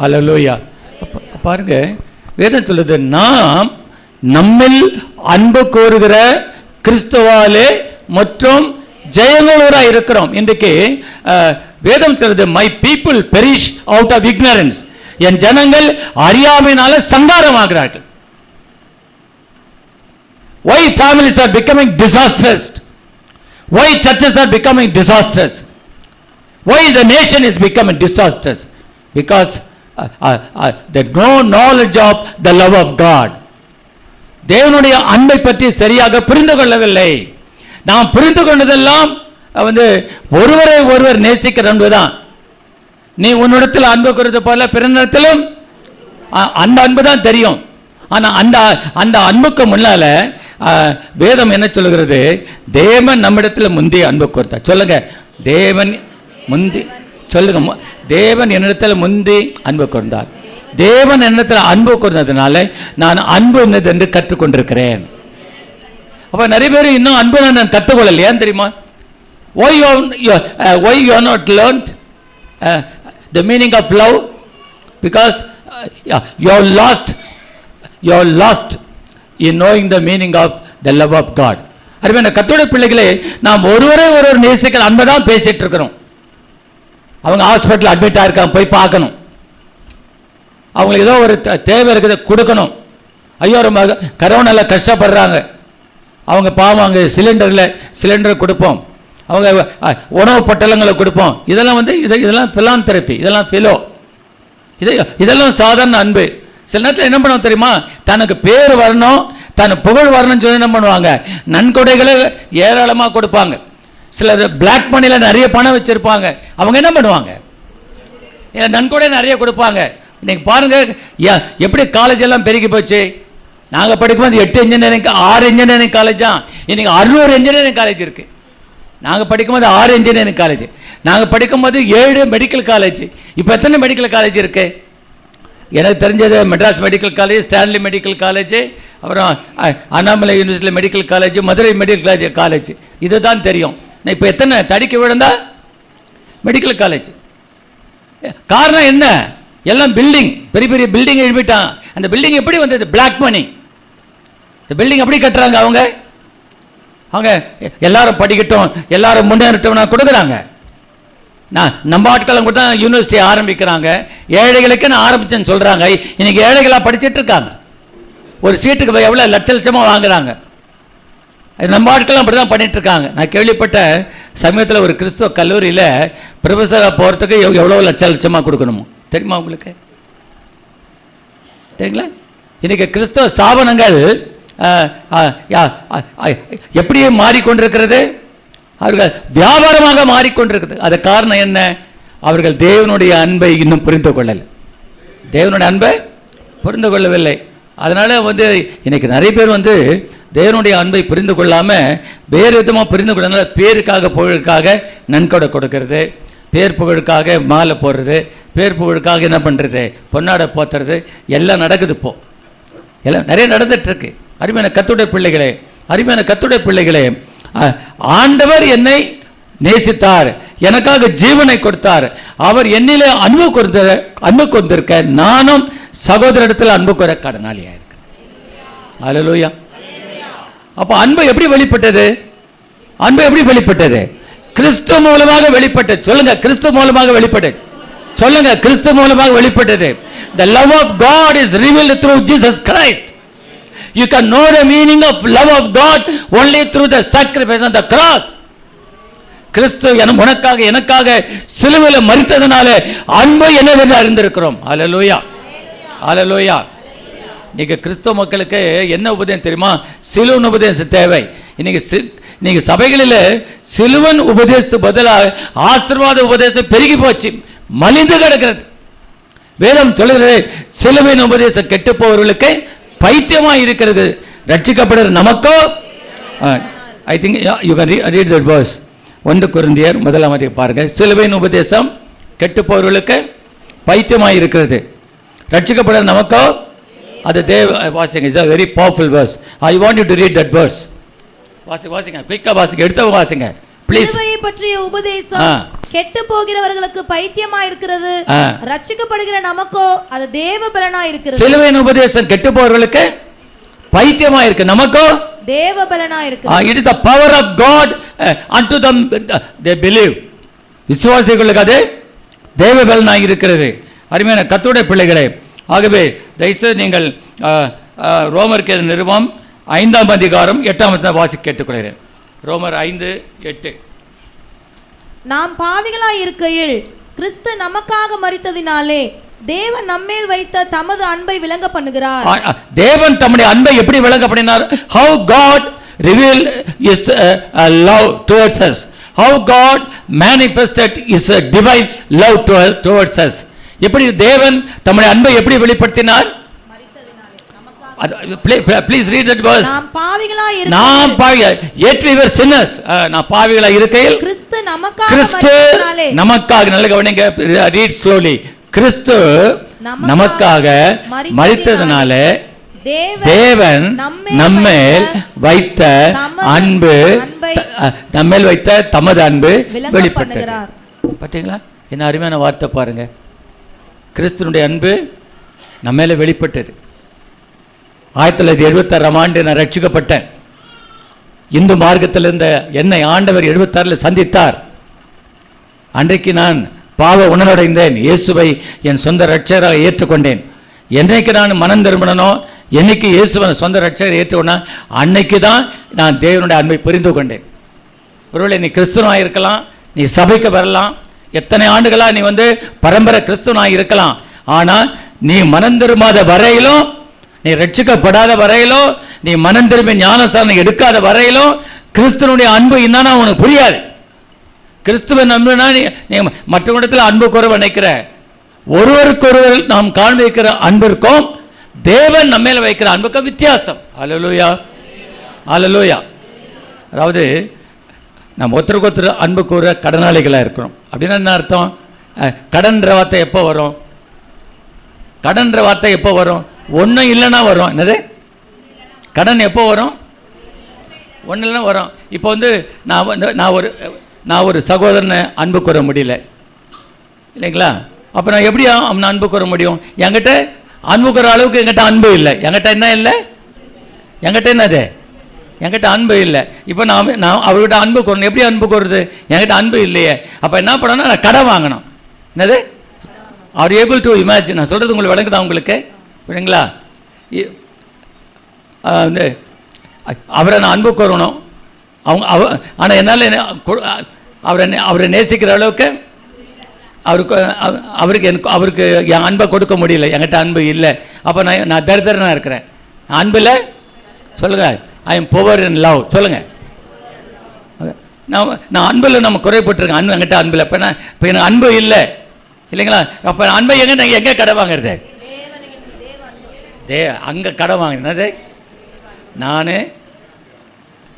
அல்லேலூயா. பாருங்க, வேதம் சொல்லுது, நாம் நம்மில் அன்பு கூறுகிற கிறிஸ்துவாலே மற்றும் ஜெயங்களூராக இருக்கிறோம். இன்றைக்கு வேதம் சொல்லுது, my people perish out of ignorance, என் ஜனங்கள் அறியாமையினால சங்காரமாகிறார்கள். Why families are becoming disastrous? Why churches are becoming disastrous? Why the nation is becoming disastrous? Because there is no knowledge of the love of God. தேவனுடைய அன்பை பற்றி சரியாக புரிந்து கொள்ளவில்லை. நாம் புரிந்து கொண்டதெல்லாம் ஒருவரை ஒருவர் நேசிக்கிற அன்புதான். நீ உன்னிடத்தில் அன்பு கூறுவது போல பிறனிடத்திலும் அந்த அன்பு தான் தெரியும். ஆனால் அந்த அன்புக்கு முன்னால வேதம் என்ன சொல்லுகிறது? தேவன் நம்மிடத்தில் முந்தி அன்பு கூர்ந்தார். சொல்லுங்க, தேவன் முந்தி. சொல்லுங்க, தேவன் என்னிடத்தில் முந்தி அன்பு கூர்ந்தார். தேவன் என்னிடத்தில் அன்பு கூர்ந்ததுனால நான் அன்பு என்னது என்று கற்றுக்கொண்டிருக்கிறேன். அப்போ நிறைய பேர் இன்னும் அன்பு நான் கற்றுக்கொள்ளல. ஏன் தெரியுமா? why you are not learned the meaning of love? Because you are lost in knowing the meaning of the love of God. அருமையான கர்த்தருடைய பிள்ளைகளே, நாம் ஒருவரை ஒருவர் நேசிக்கிற அன்பை தான் பேசிட்டு இருக்கிறோம். அவங்க ஹாஸ்பிட்டல் அட்மிட் ஆயிருக்காங்க, போய் பார்க்கணும். அவங்களுக்கு ஏதோ ஒரு தேவை இருக்குது, கொடுக்கணும். ஐயோ, ரொம்ப கரோனாவில் கஷ்டப்படுறாங்க, அவங்க பாவம், அங்கே சிலிண்டர் கொடுப்போம், அவங்க உணவு பட்டலங்களை கொடுப்போம். இதெல்லாம் இதெல்லாம் ஃபிலாந்தெரபி, இதெல்லாம் ஃபிலோ, இதெல்லாம் சாதாரண அன்பு. சில நேரத்தில் என்ன பண்ணுவோம் தெரியுமா? தனக்கு பேர் வரணும், தன் புகழ் வரணும்னு சொல்லி என்ன பண்ணுவாங்க? நன்கொடைகளை ஏராளமாக கொடுப்பாங்க. சிலர் பிளாக் மணியில் நிறைய பணம் வச்சுருப்பாங்க. அவங்க என்ன பண்ணுவாங்க? நன்கொடை நிறைய கொடுப்பாங்க. இன்னைக்கு பாருங்க எப்படி காலேஜ் எல்லாம் பெருகி போச்சு. நாங்கள் படிக்கும்போது 8 இன்ஜினியரிங் 6 இன்ஜினியரிங் காலேஜ் தான். இன்னைக்கு 600 இன்ஜினியரிங் காலேஜ் இருக்கு. நாங்கள் படிக்கும்போது 6 இன்ஜினியரிங் காலேஜ், நாங்கள் படிக்கும்போது 7 மெடிக்கல் காலேஜ். இப்போ எத்தனை மெடிக்கல் காலேஜ் இருக்கு? எனக்கு தெரிஞ்சது Madras medical college, Stanley medical college, அப்புறம் Annamalai university medical college, Madurai medical college, இதுதான் தெரியும். இப்போ எத்தனை தடிக்க விழுந்தா மெடிக்கல் காலேஜ். காரணம் என்ன? எல்லாம் பில்டிங், பெரிய பெரிய பில்டிங் எழுப்பிட்டான். அந்த பில்டிங் எப்படி வந்தது? Black money. இந்த பில்டிங் எப்படி கட்டுறாங்க? அவங்க எல்லாரும் படிக்கட்டும், எல்லாரும் முன்னேறட்டும்னா கொடுக்குறாங்க. நம்ம ஆட்களும் கூட தான் யூனிவர்சிட்டி ஆரம்பிக்கிறாங்க. ஏழைகளுக்கு நான் ஆரம்பிச்சேன்னு சொல்கிறாங்க. இன்னைக்கு ஏழைகளாக படிச்சுட்டு இருக்காங்க. ஒரு சீட்டுக்கு எவ்வளோ லட்சமாக வாங்குறாங்க. நம்ம ஆட்களும் அப்படி தான் பண்ணிட்டு இருக்காங்க. நான் கேள்விப்பட்ட சமயத்தில் ஒரு கிறிஸ்துவ கல்லூரியில் ப்ரொஃபஸராக போகிறதுக்கு எவ்வளோ லட்சமாக கொடுக்கணுமோ தெரியுமா உங்களுக்கு? சரிங்களா? இன்னைக்கு கிறிஸ்தவ ஸ்தாபனங்கள் எப்படியே மாறிக்கொண்டிருக்கிறது? அவர்கள் வியாபாரமாக மாறிக்கொண்டிருக்கிறது. அது காரணம் என்ன? அவர்கள் தேவனுடைய அன்பை இன்னும் புரிந்து கொள்ளலை. தேவனுடைய அன்பை புரிந்து கொள்ளவில்லை. அதனால இன்னைக்கு நிறைய பேர் தேவனுடைய அன்பை புரிந்து கொள்ளாமல் வேறு விதமாக புரிந்து கொள்ளனால பேருக்காக புகழுக்காக நன்கொடை கொடுக்கறது, பேர் புகழுக்காக மாலை போடுறது, பேர் புகழுக்காக என்ன பண்ணுறது, பொன்னாடை போத்துறது, எல்லாம் நடக்குது. இப்போ எல்லாம் நிறைய நடந்துட்டுருக்கு. அருமையான கர்த்தருடைய பிள்ளைகளே, அருமையான கர்த்தருடைய பிள்ளைகளே, ஆண்டவர் என்னை நேசித்தார், எனக்காக ஜீவனை கொடுத்தார், அவர் என்னிலே அன்பு கொண்டிருக்க நானும் சகோதரத்தில் அன்பு கூற கடனாளியாக இருக்கேன். அல்லேலூயா. அப்போ அன்பு எப்படி வெளிப்பட்டது? அன்பு எப்படி வெளிப்பட்டது? கிறிஸ்து மூலமாக வெளிப்பட்டது. சொல்லுங்க, கிறிஸ்து மூலமாக வெளிப்பட்டது. சொல்லுங்க, கிறிஸ்து மூலமாக வெளிப்பட்டது. The love of God is revealed through Jesus Christ. You can know the meaning of love of God only through the sacrifice on the cross. கிறிஸ்து உனக்காக எனக்காக சிலுவையில் மரித்ததனால அன்பு என்னவென்று அறிந்திருக்கிறோம். அல்லேலூயா, அல்லேலூயா. இன்னைக்கு கிறிஸ்தவ மக்களுக்கு என்ன உபதேசம் தெரியுமா? சிலுவன் உபதேசம் தேவை. இன்னைக்கு சபைகளில் சிலுவன் உபதேசத்துக்கு பதிலாக ஆசீர்வாத உபதேசம் பெருகி போச்சு, மலிந்து கிடக்கிறது. வேதம் சொல்லுகிறது, சிலுவையின் உபதேசம் கெட்டு போவர்களுக்கு பைத்தியமாக இருக்கிறது, ரட்சிக்கப்படுற நமக்கோ. I think you can read that verse. 1 கொரிந்தியர் 1 பாருங்க. சிலுவையின் உபதேசம் கெட்டு போவர்களுக்கு பைத்தியமாக இருக்கிறது, ரட்சிக்கப்படுற நமக்கோ. அது வாசிங்க. It's a very powerful verse. I want you to read that verse. வாசிங்க, குயிக்கா வாசிங்க, எடுத்து வாசிங்க ப்ளீஸ்.
சிலுவையை பற்றிய உபதேசம் கெட்டு போகிறவர்களுக்கு பைத்தியமா இருக்கிறது, ரட்சிக்கப்படுகிற நமக்கோ அது தேவ பலனா இருக்கிறது.
சிலுவையின் உபதேசம் கெட்டு போறவர்களுக்கு பைத்தியமா இருக்கு, நமக்கோ
தேவ பலனா இருக்கு.
It is the power of God unto them they believe. விசுவாசிகளுக்கு அது தேவ பலனா இருக்கிறது. அருமையான கர்த்தருடைய பிள்ளைகளே, ஆகவே தயவுசெய்து நீங்கள் ரோமருக்கு நிருபம் 5ஆம் அதிகாரம் 8ஆம் வசனம் வாசிக்க கேட்டுக்கொள்கிறேன். ரோமர் 5:8.
நாம் பாவிகளாய் இருக்கையில் கிறிஸ்து நமக்காக மரித்ததினாலே தேவன் நம்மேல் வைத்த தமது அன்பை விளங்க பண்ணுகிறார்.
தேவன் தம்முடைய அன்பை எப்படி விளங்க பண்ணினார்? How God revealed his love towards us. How God manifested his divine love towards us. எப்படி தேவன் தம்முடைய அன்பை எப்படி வெளிப்படுத்தினார்? Please read that verse.
நாம் பாவிகளாய்
yet we were sinners. நான் பாவிகளாய் இருக்கையில்
கிறிஸ்து
நமக்காக நல்ல கவனிங்க, read slowly. கிறிஸ்து நமக்காக மரித்ததனால தேவன் நம்மேல் வைத்த அன்பு, நம்மேல் வைத்த தமது அன்பு வெளிப்பட்டது. பார்த்தீங்களா என்ன அருமையான வார்த்தை பாருங்க. கிறிஸ்துனுடைய அன்பு நம்ம மேல வெளிப்பட்டது. 1976ஆம் ஆண்டு நான் ரட்சிக்கப்பட்டேன். இந்து மார்க்கத்தில் இருந்த என்னை ஆண்டவர் 76 சந்தித்தார். அன்றைக்கு நான் பாவ உணர்வடைந்தேன். இயேசுவை என் சொந்த ரட்சகராக ஏற்றுக்கொண்டேன். என்னைக்கு நான் மனம் திரும்பினோ, என்னைக்கு இயேசுவை சொந்த ரட்சகரை ஏற்றுக்கொண்டா, அன்னைக்கு தான் நான் தேவனுடைய அன்பை புரிந்து கொண்டேன். ஒருவேளை நீ கிறிஸ்துவனாக இருக்கலாம், நீ சபைக்கு வரலாம், எத்தனை ஆண்டுகளாக நீ பரம்பரை கிறிஸ்துவனாக இருக்கலாம். ஆனால் நீ மனம் திரும்பாத வரையிலும், நீ ரட்சிக்கப்படாத வரையிலும், நீ மனம் திரும்பி ஞானஸ்நானம் எடுக்காத வரையிலும் கிறிஸ்துவனுடைய அன்பு என்னன்னா உனக்கு புரியாது. கிறிஸ்துவ நம்பினா நீ மற்றவரிடத்தில் அன்பு குறைவு நினைக்கிற. ஒருவருக்கொருவர் நாம் காண்பிக்கிற அன்பிற்கும் தேவன் நம்ம மேல வைக்கிற அன்புக்கும் வித்தியாசம். அல்லேலூயா, அல்லேலூயா. அதாவது நம்ம ஒருத்தருக்கு ஒருத்தர் அன்பு கூற கடனாளிகளாக இருக்கிறோம். அப்படின்னா என்ன அர்த்தம்? கடன்ற வார்த்தை எப்போ வரும்? கடன்ற வார்த்தை எப்போ வரும்? ஒன்றும் இல்லைன்னா வரும். என்னது கடன் எப்போ வரும்? ஒன்றும் இல்லைன்னா வரும். இப்போ நான் ஒரு சகோதரனை அன்பு கூற முடியல இல்லைங்களா? அப்போ நான் எப்படி அன்பு கூற முடியும்? என்கிட்ட அன்பு கூற அளவுக்கு என்கிட்ட அன்பு இல்லை. என்கிட்ட என்ன இல்லை? என்கிட்ட என்னது? என்கிட்ட அன்பு இல்லை. இப்போ நான் அவர்கிட்ட அன்பு கூறணும். எப்படி அன்பு கூறுறது? என்கிட்ட அன்பு இல்லையே. அப்போ என்ன பண்ணணும்? நான் கடன் வாங்கணும். என்னது? Are able to imagine? நான் சொல்கிறது உங்களுக்கு விளங்குதா உங்களுக்கு? புரியுங்களா? அவரை நான் அன்பு கூறணும். ஆனால் என்னால் அவரை நேசிக்கிற அளவுக்கு அவருக்கு என் அன்பை கொடுக்க முடியல. என்கிட்ட அன்பு இல்லை. அப்போ நான் தரித்திரனாக இருக்கிறேன். அன்பில் சொல்லுங்கள், I am poor in love. சொல்லுங்கள், நான் அன்பில் நம்ம குறைப்பட்டிருக்கேன். என்கிட்ட அன்பில் இப்போ எனக்கு அன்பு இல்லை இல்லைங்களா? அப்போ அன்பை எங்கே கடை வாங்குறது? அங்கே கடை வாங்கினது. நான்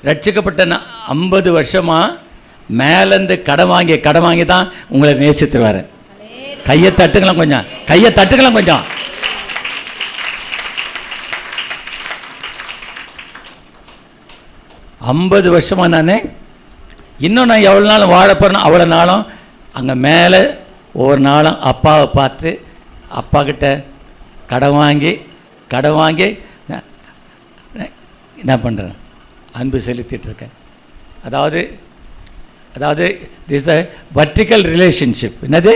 ரட்சிக்கப்பட்ட 50 வருஷமாக மேலேருந்து கடன் வாங்கி தான் உங்களை நேசித்துருவார். கையை தட்டுக்கலாம் கொஞ்சம், கையை தட்டுக்கலாம் கொஞ்சம். ஐம்பது வருஷமாக நான் இன்னும் நான் எவ்வளோ நாளும் வாழ போகிறேன் அவ்வளோ நாளும் அங்கே மேலே ஒவ்வொரு நாளும் அப்பாவை பார்த்து அப்பா கிட்ட கடன் வாங்கி என்ன பண்ணுறேன்? அன்பு செலுத்திட்டுருக்கேன். அதாவது திஸ் அ வர்டிக்கல் ரிலேஷன்ஷிப். என்னது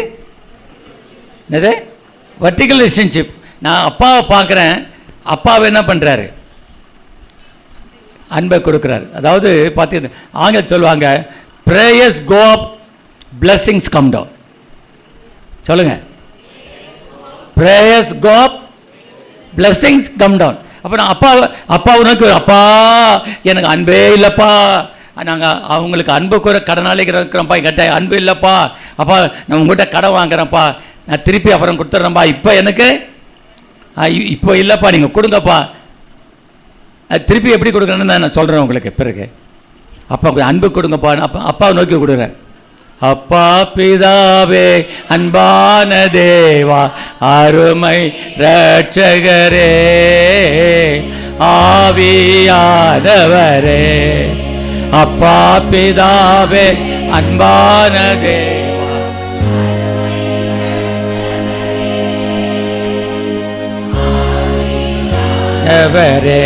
வர்டிக்கல் ரிலேஷன்ஷிப். நான் அப்பாவை பார்க்குறேன், அப்பாவை என்ன பண்ணுறாரு? அன்பை கொடுக்குறாரு. அதாவது பார்த்து ஆங்கிலம் சொல்லுவாங்க, ப்ரேயர்ஸ் கோ அப், பிளெஸிங்ஸ் கம் டவுன். சொல்லுங்க, ப்ரேயர்ஸ் கோ அப், பிளெஸிங்ஸ் கம் டவுன். அப்போ நான் அப்பா உனக்கு அப்பா எனக்கு அன்பே இல்லைப்பா, நாங்கள் அவங்களுக்கு அன்பு கூற கடனாளிகள் இருக்கிறோம்ப்பா, என்கிட்ட அன்பு இல்லைப்பா, அப்பா நான் உங்கள்கிட்ட கடன் வாங்குறேன்ப்பா, நான் திருப்பி அப்புறம் கொடுத்துட்றேன்ப்பா, இப்போ எனக்கு இப்போ இல்லைப்பா, நீங்கள் கொடுங்கப்பா. திருப்பி எப்படி கொடுக்குறேன்னு நான் சொல்கிறேன் உங்களுக்கு பிறகு. அப்பா அன்பு கொடுங்கப்பா. அப்பாவை நோக்கி கொடுக்குறேன். அப்பா பிதாவே அன்பான தேவா அருமை ரட்சகரே ஆவியானவரே, அப்பா பிதாவே அன்பான தேவா ஆண்டவரே.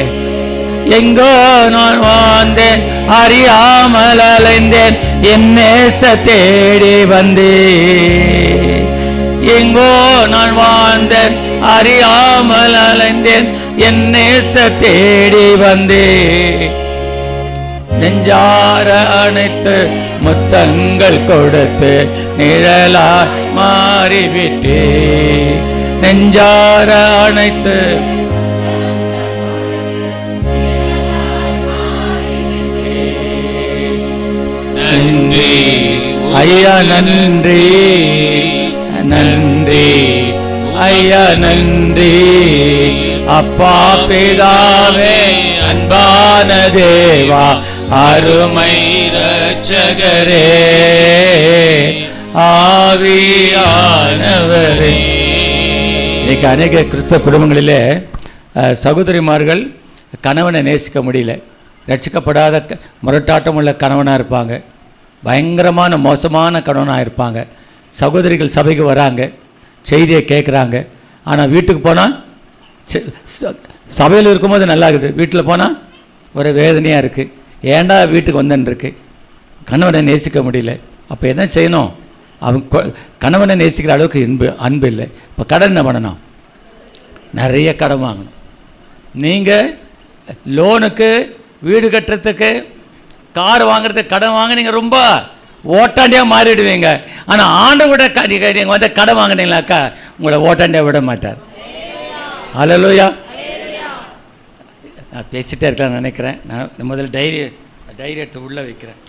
எங்கோ நான் வாழ்ந்தேன், அறியாமல் அலைந்தேன், என் நேச தேடி வந்தேன். எங்கோ நான் வாழ்ந்தேன், அறியாமல் அலைந்தேன், என் நேச தேடி வந்தேன். நெஞ்சார அணைத்து முத்தங்கள் கொடுத்து நிழலாய் மாறிவிட்டே. நெஞ்சார அணைத்து
நன்றி
ஐயா, நன்றி நன்றி ஐயா, நன்றி அப்பா பிதாவே, அன்பான தேவா, அருமை இரட்சகரே, ஆவியானவரே. இன்னைக்கு அநேக கிறிஸ்தவ குடும்பங்களிலே சகோதரிமார்கள் கணவனை நேசிக்க முடியல. ரட்சிக்கப்படாத முரட்டாட்டம் உள்ள கணவனாக இருப்பாங்க, பயங்கரமான மோசமான கணவனாக இருப்பாங்க. சகோதரிகள் சபைக்கு வராங்க, செய்தியை கேட்குறாங்க. ஆனால் வீட்டுக்கு போனால் சபையில் இருக்கும்போது நல்லா இருக்குது, வீட்டில் போனால் ஒரு வேதனையாக இருக்குது. ஏன்டா வீட்டுக்கு வந்தேன்ருக்கு. கணவனை நேசிக்க முடியல. அப்போ என்ன செய்யணும்? அவன் கணவனை நேசிக்கிற அளவுக்கு அன்பு இல்லை. இப்போ கடன் என்ன பண்ணணும்? நிறைய கடன் வாங்கணும். நீங்கள் லோனுக்கு, வீடு கட்டுறதுக்கு, கார் வாங்குறதுக்கு கடன் வாங்க நீங்கள் ரொம்ப ஓட்டாண்டியாக மாறிடுவீங்க. ஆனால் ஆண்டவரோட நீங்கள் வந்து கடன் வாங்கினீங்களாக்கா உங்களை ஓட்டாண்டியாக விட மாட்டார். அல்லேலூயா. நான் பேசிகிட்டே இருக்கலாம்னு நினைக்கிறேன். நான் முதல்ல டைரி எடுத்து உள்ளே வைக்கிறேன்.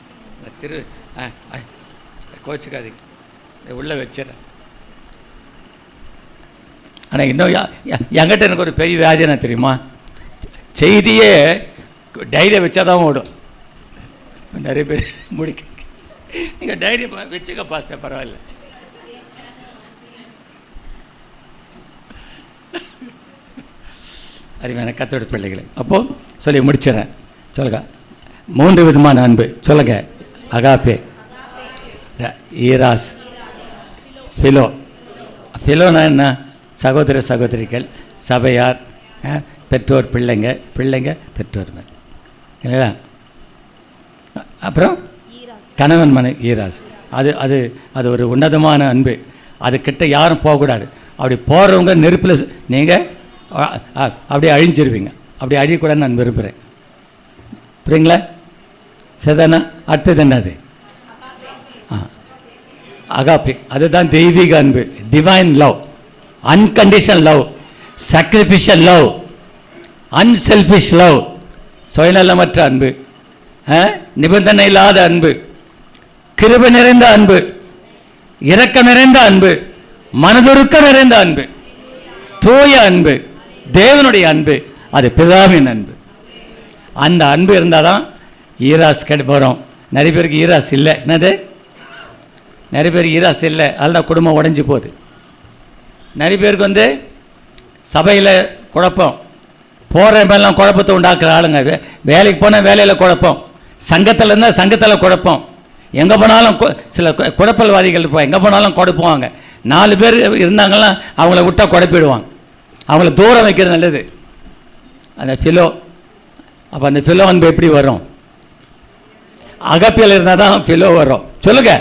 கோச்சுக்காதீங்க, உள்ளே வச்சிடறேன். ஆனால் இன்னும் என்கிட்ட எனக்கு ஒரு பெரிய வியாதி என்ன தெரியுமா? செய்தியே டைரியை வச்சா தான் ஓடும். நிறைய பேர் முடிக்க நீங்கள் டைரி வச்சுக்க பாஸ்டர், பரவாயில்ல. அறிவான கர்த்தருடைய பிள்ளைகளை அப்போது சொல்லி முடிச்சிடறேன். சொல்லுங்க, 3 விதமான அன்பு. சொல்லுங்க, அகாப்பே, ஈராஸ், ஃபிலோ. ஃபிலோனா என்ன? சகோதர சகோதரிகள், சபையார், பெற்றோர் பிள்ளைங்க, பிள்ளைங்க பெற்றோர் இல்லையா? அப்புறம் கணவன் மனைவி, ஈராஸ். அது அது அது ஒரு உன்னதமான அன்பு. அதுக்கிட்ட யாரும் போகக்கூடாது. அப்படி போகிறவங்க நெருப்பில் நீங்கள் அப்படியே அழிஞ்சிருவீங்க. அப்படி அழியக்கூடாதுன்னு நான் விரும்புகிறேன். புரியுங்களா? சரிதானா? அடுத்தது என்னது? அகாப்பே. அதுதான் தெய்வீக அன்பு, divine love, unconditional love, sacrificial love, unselfish love, சுயநலமற்ற அன்பு, நிபந்தனை இல்லாத அன்பு, கிருபை நிறைந்த அன்பு, இரக்கம் நிறைந்த அன்பு, மனதுருக்க நிறைந்த அன்பு, தூய அன்பு, தேவனுடைய அன்பு, அது பிதாவின் அன்பு. அந்த அன்பு இருந்தால் தான் ஈராஸ் போகிறோம். நிறைய பேருக்கு ஈராஸ் இல்லை. என்னது? நிறைய பேருக்கு ஈராஸ் இல்லை, அதுதான் குடும்பம் உடஞ்சி போகுது. நிறைய பேருக்கு வந்து சபையில் குழப்பம், போகிற மேலாம் குழப்பத்தை உண்டாக்குற ஆளுங்க. வேலைக்கு போனால் வேலையில் குழப்பம், சங்கத்தில் இருந்தால் சங்கத்தில் குழப்பம், எங்கே போனாலும் சில குழப்பல்வாதிகள் இருப்போம், எங்கே போனாலும் குழப்புவாங்க. 4 பேர் இருந்தாங்கன்னா அவங்கள விட்டால் குழப்பிடுவாங்க. அவங்கள தூரம் வைக்கிறது நல்லது. அந்த ஃபிலோ. அப்போ அந்த ஃபிலோ அன்பு எப்படி வரும்? அகப்பியில் இருந்தால் தான் ஃபிலோ வரும். சொல்லுங்க,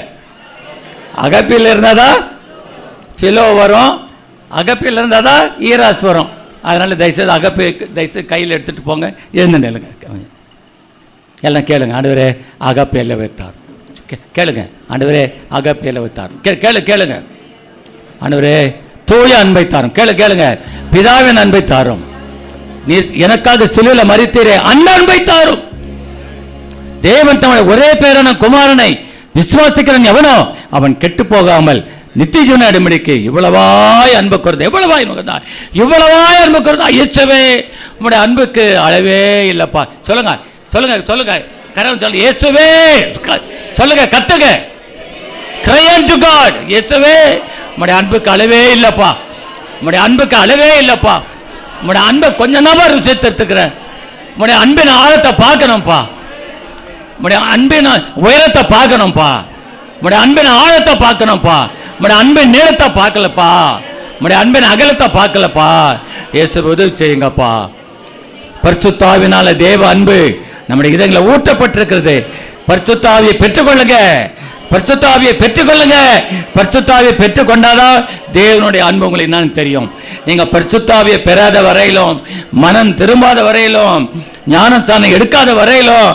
அகப்பியில் இருந்தால் தான் ஃபிலோ வரும், அகப்பியில் இருந்தால் தான் ஈராஸ் வரும். அதனால் தயவுசெய்து அகப்பை தயவுசெய்து கையில் எடுத்துகிட்டு போங்க, எழுந்து நிலுங்க. எல்லாம் கேளுங்க. ஆண்டவரே அகப்பையில் வைத்தார். கேளுங்க, ஆண்டவரே அகப்பையில் வைத்தார். கேளுங்க, ஆண்டவரே தூய அன்பை தாரும். கேளுங்க, பிதாவின் அன்பை தாரும். நீ எனக்காக சிலுவையில் மரித்தீரே, அந்த அன்பை தாரும். தேவன் தம்முடைய ஒரே பேரான குமாரனை விசுவாசிக்கிறவன் எவனோ அவன் கெட்டு போகாமல் நித்திய ஜீவனை அடைமடிக்கு இவ்வளவாய் அன்பு கூர்ந்தார். இவ்வளவாய் அன்பு கூர்ந்தார். இயேசுவே, உம்முடைய அன்புக்கு அளவே இல்லப்பா. சொல்லுங்க, கரவன் சொல்லுங்க, இயேசுவே. சொல்லுங்க, கத்துங்க, cry unto God. இயேசுவே, உம்முடைய அன்புக்கு அளவே இல்லப்பா. உம்முடைய அன்புக்கு அளவே இல்லப்பா. உம்முடைய அன்பை கொஞ்சம் தான் ருசித்திருக்கிறேன். உம்முடைய அன்பின் ஆழத்தை பார்க்கணும்ப்பா. உம்முடைய அன்பின் உயரத்தை பார்க்கணும்ப்பா. உம்முடைய அன்பின் ஆழத்தை பார்க்கணும்ப்பா. உம்முடைய அன்பின் நீளத்தை பார்க்கலப்பா. உம்முடைய அன்பின் அகலத்தை பார்க்கலப்பா. இயேசு உதவி செய்யுங்கப்பா. பரிசுத்த ஆவியினால தேவ அன்பு நம்முடைய இதயங்களை ஊற்றப்பட்டிருக்கிறது. பரிசுத்த ஆவியை பெற்றுக்கொள்ளுங்க, பரிசுத்த ஆவியை பெற்றுக்கொள்ளுங்க. பரிசுத்த ஆவியை பெற்றுக்கொண்டாதான் தேவனுடைய அன்பு உங்களுக்கு என்னன்னு தெரியும். நீங்க பரிசுத்த ஆவியை பெறாத வரையிலும், மனம் திரும்பாத வரையிலும், ஞானஸ்நானம் எடுக்காத வரையிலும்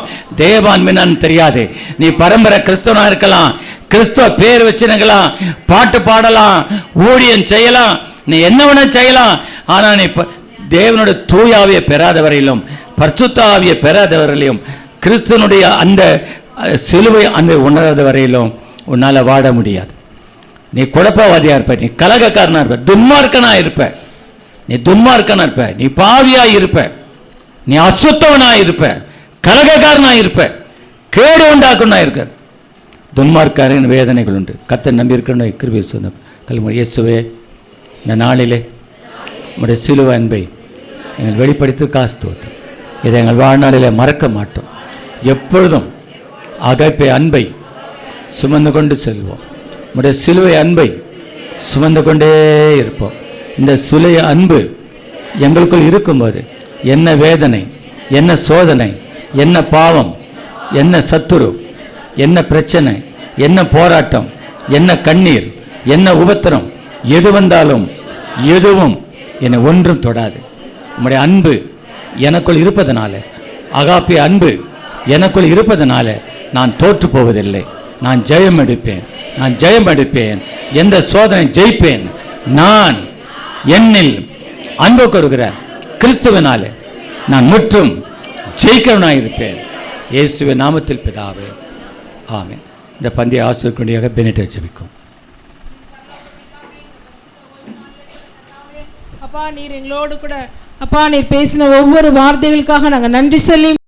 தேவ அன்பு என்னன்னு தெரியாது. நீ பரம்பரை கிறிஸ்தவனா இருக்கலாம், கிறிஸ்துவ பேர் வச்சுக்கலாம், பாட்டு பாடலாம், ஊழியம் செய்யலாம், நீ என்ன வேணா செய்யலாம். ஆனா நீ தேவனுடைய தூய ஆவியை பெறாத வரையிலும், பரிசுத்த ஆவியை பெறாத வரையிலும், கிறிஸ்துவனுடைய அந்த சிலுவை அன்பை உணராத வரையிலும் உன்னால வாழ முடியாது. நீ குழப்பவாதியா இருப்ப, நீ கலகக்காரனா இருப்ப, துன்மார்க்கனா இருப்ப, நீ துன்மார்க்கனா இருப்ப, நீ பாவியா இருப்ப, நீ அசுத்தவனா இருப்ப, கலகக்காரனா இருப்ப, கேடு உண்டாக்குனா இருக்க. துன்மார்க்காரின் வேதனைகள் உண்டு. கர்த்தர் நம்பி இருக்கிற கிருபை சொன்ன கல்மொழி இயேசுவே, இந்த நாளிலே உம்முடைய சிலுவை அன்பை எங்கள் வெளிப்படுத்தி காஸ்தோத்து. இதை எங்கள் வாழ்நாளிலே மறக்க மாட்டோம். எப்பொழுதும் அகைப்பை அன்பை சுமந்து கொண்டு செல்வோம். உம்முடைய சிலுவை அன்பை சுமந்து கொண்டே இருப்போம். இந்த சிலுவை அன்பு எங்களுக்குள் இருக்கும்போது என்ன வேதனை, என்ன சோதனை, என்ன பாவம், என்ன சத்துரு, என்ன பிரச்சனை, என்ன போராட்டம், என்ன கண்ணீர், என்ன உபத்திரம், எது வந்தாலும் எதுவும் என்னை ஒன்றும் தொடாது. உம்முடைய அன்பு எனக்குள் இருப்பதனால, அகாப்பி அன்பு எனக்குள் இருப்பதனால நான் தோற்று போவதில்லை. நான் ஜெயம் எடுப்பேன், நான் ஜெயம் எடுப்பேன். எந்த சோதனை ஜெயிப்பேன். நான் என்னில் அன்பு கொடுக்கிற கிறிஸ்துவனால நான் முற்றும் ஜெயிக்கிறவனாயிருப்பேன். இயேசுவின் நாமத்தில் பிதாவே, ஆமென். இந்த பந்திய ஆசிரியர்களுடைய பெனிட்டை ஜெபிக்கும்.
அப்பா, நீர் எங்களோடு கூட அப்பா நீர் பேசின ஒவ்வொரு வார்த்தைகளுக்காக நாங்கள் நன்றி சொல்லி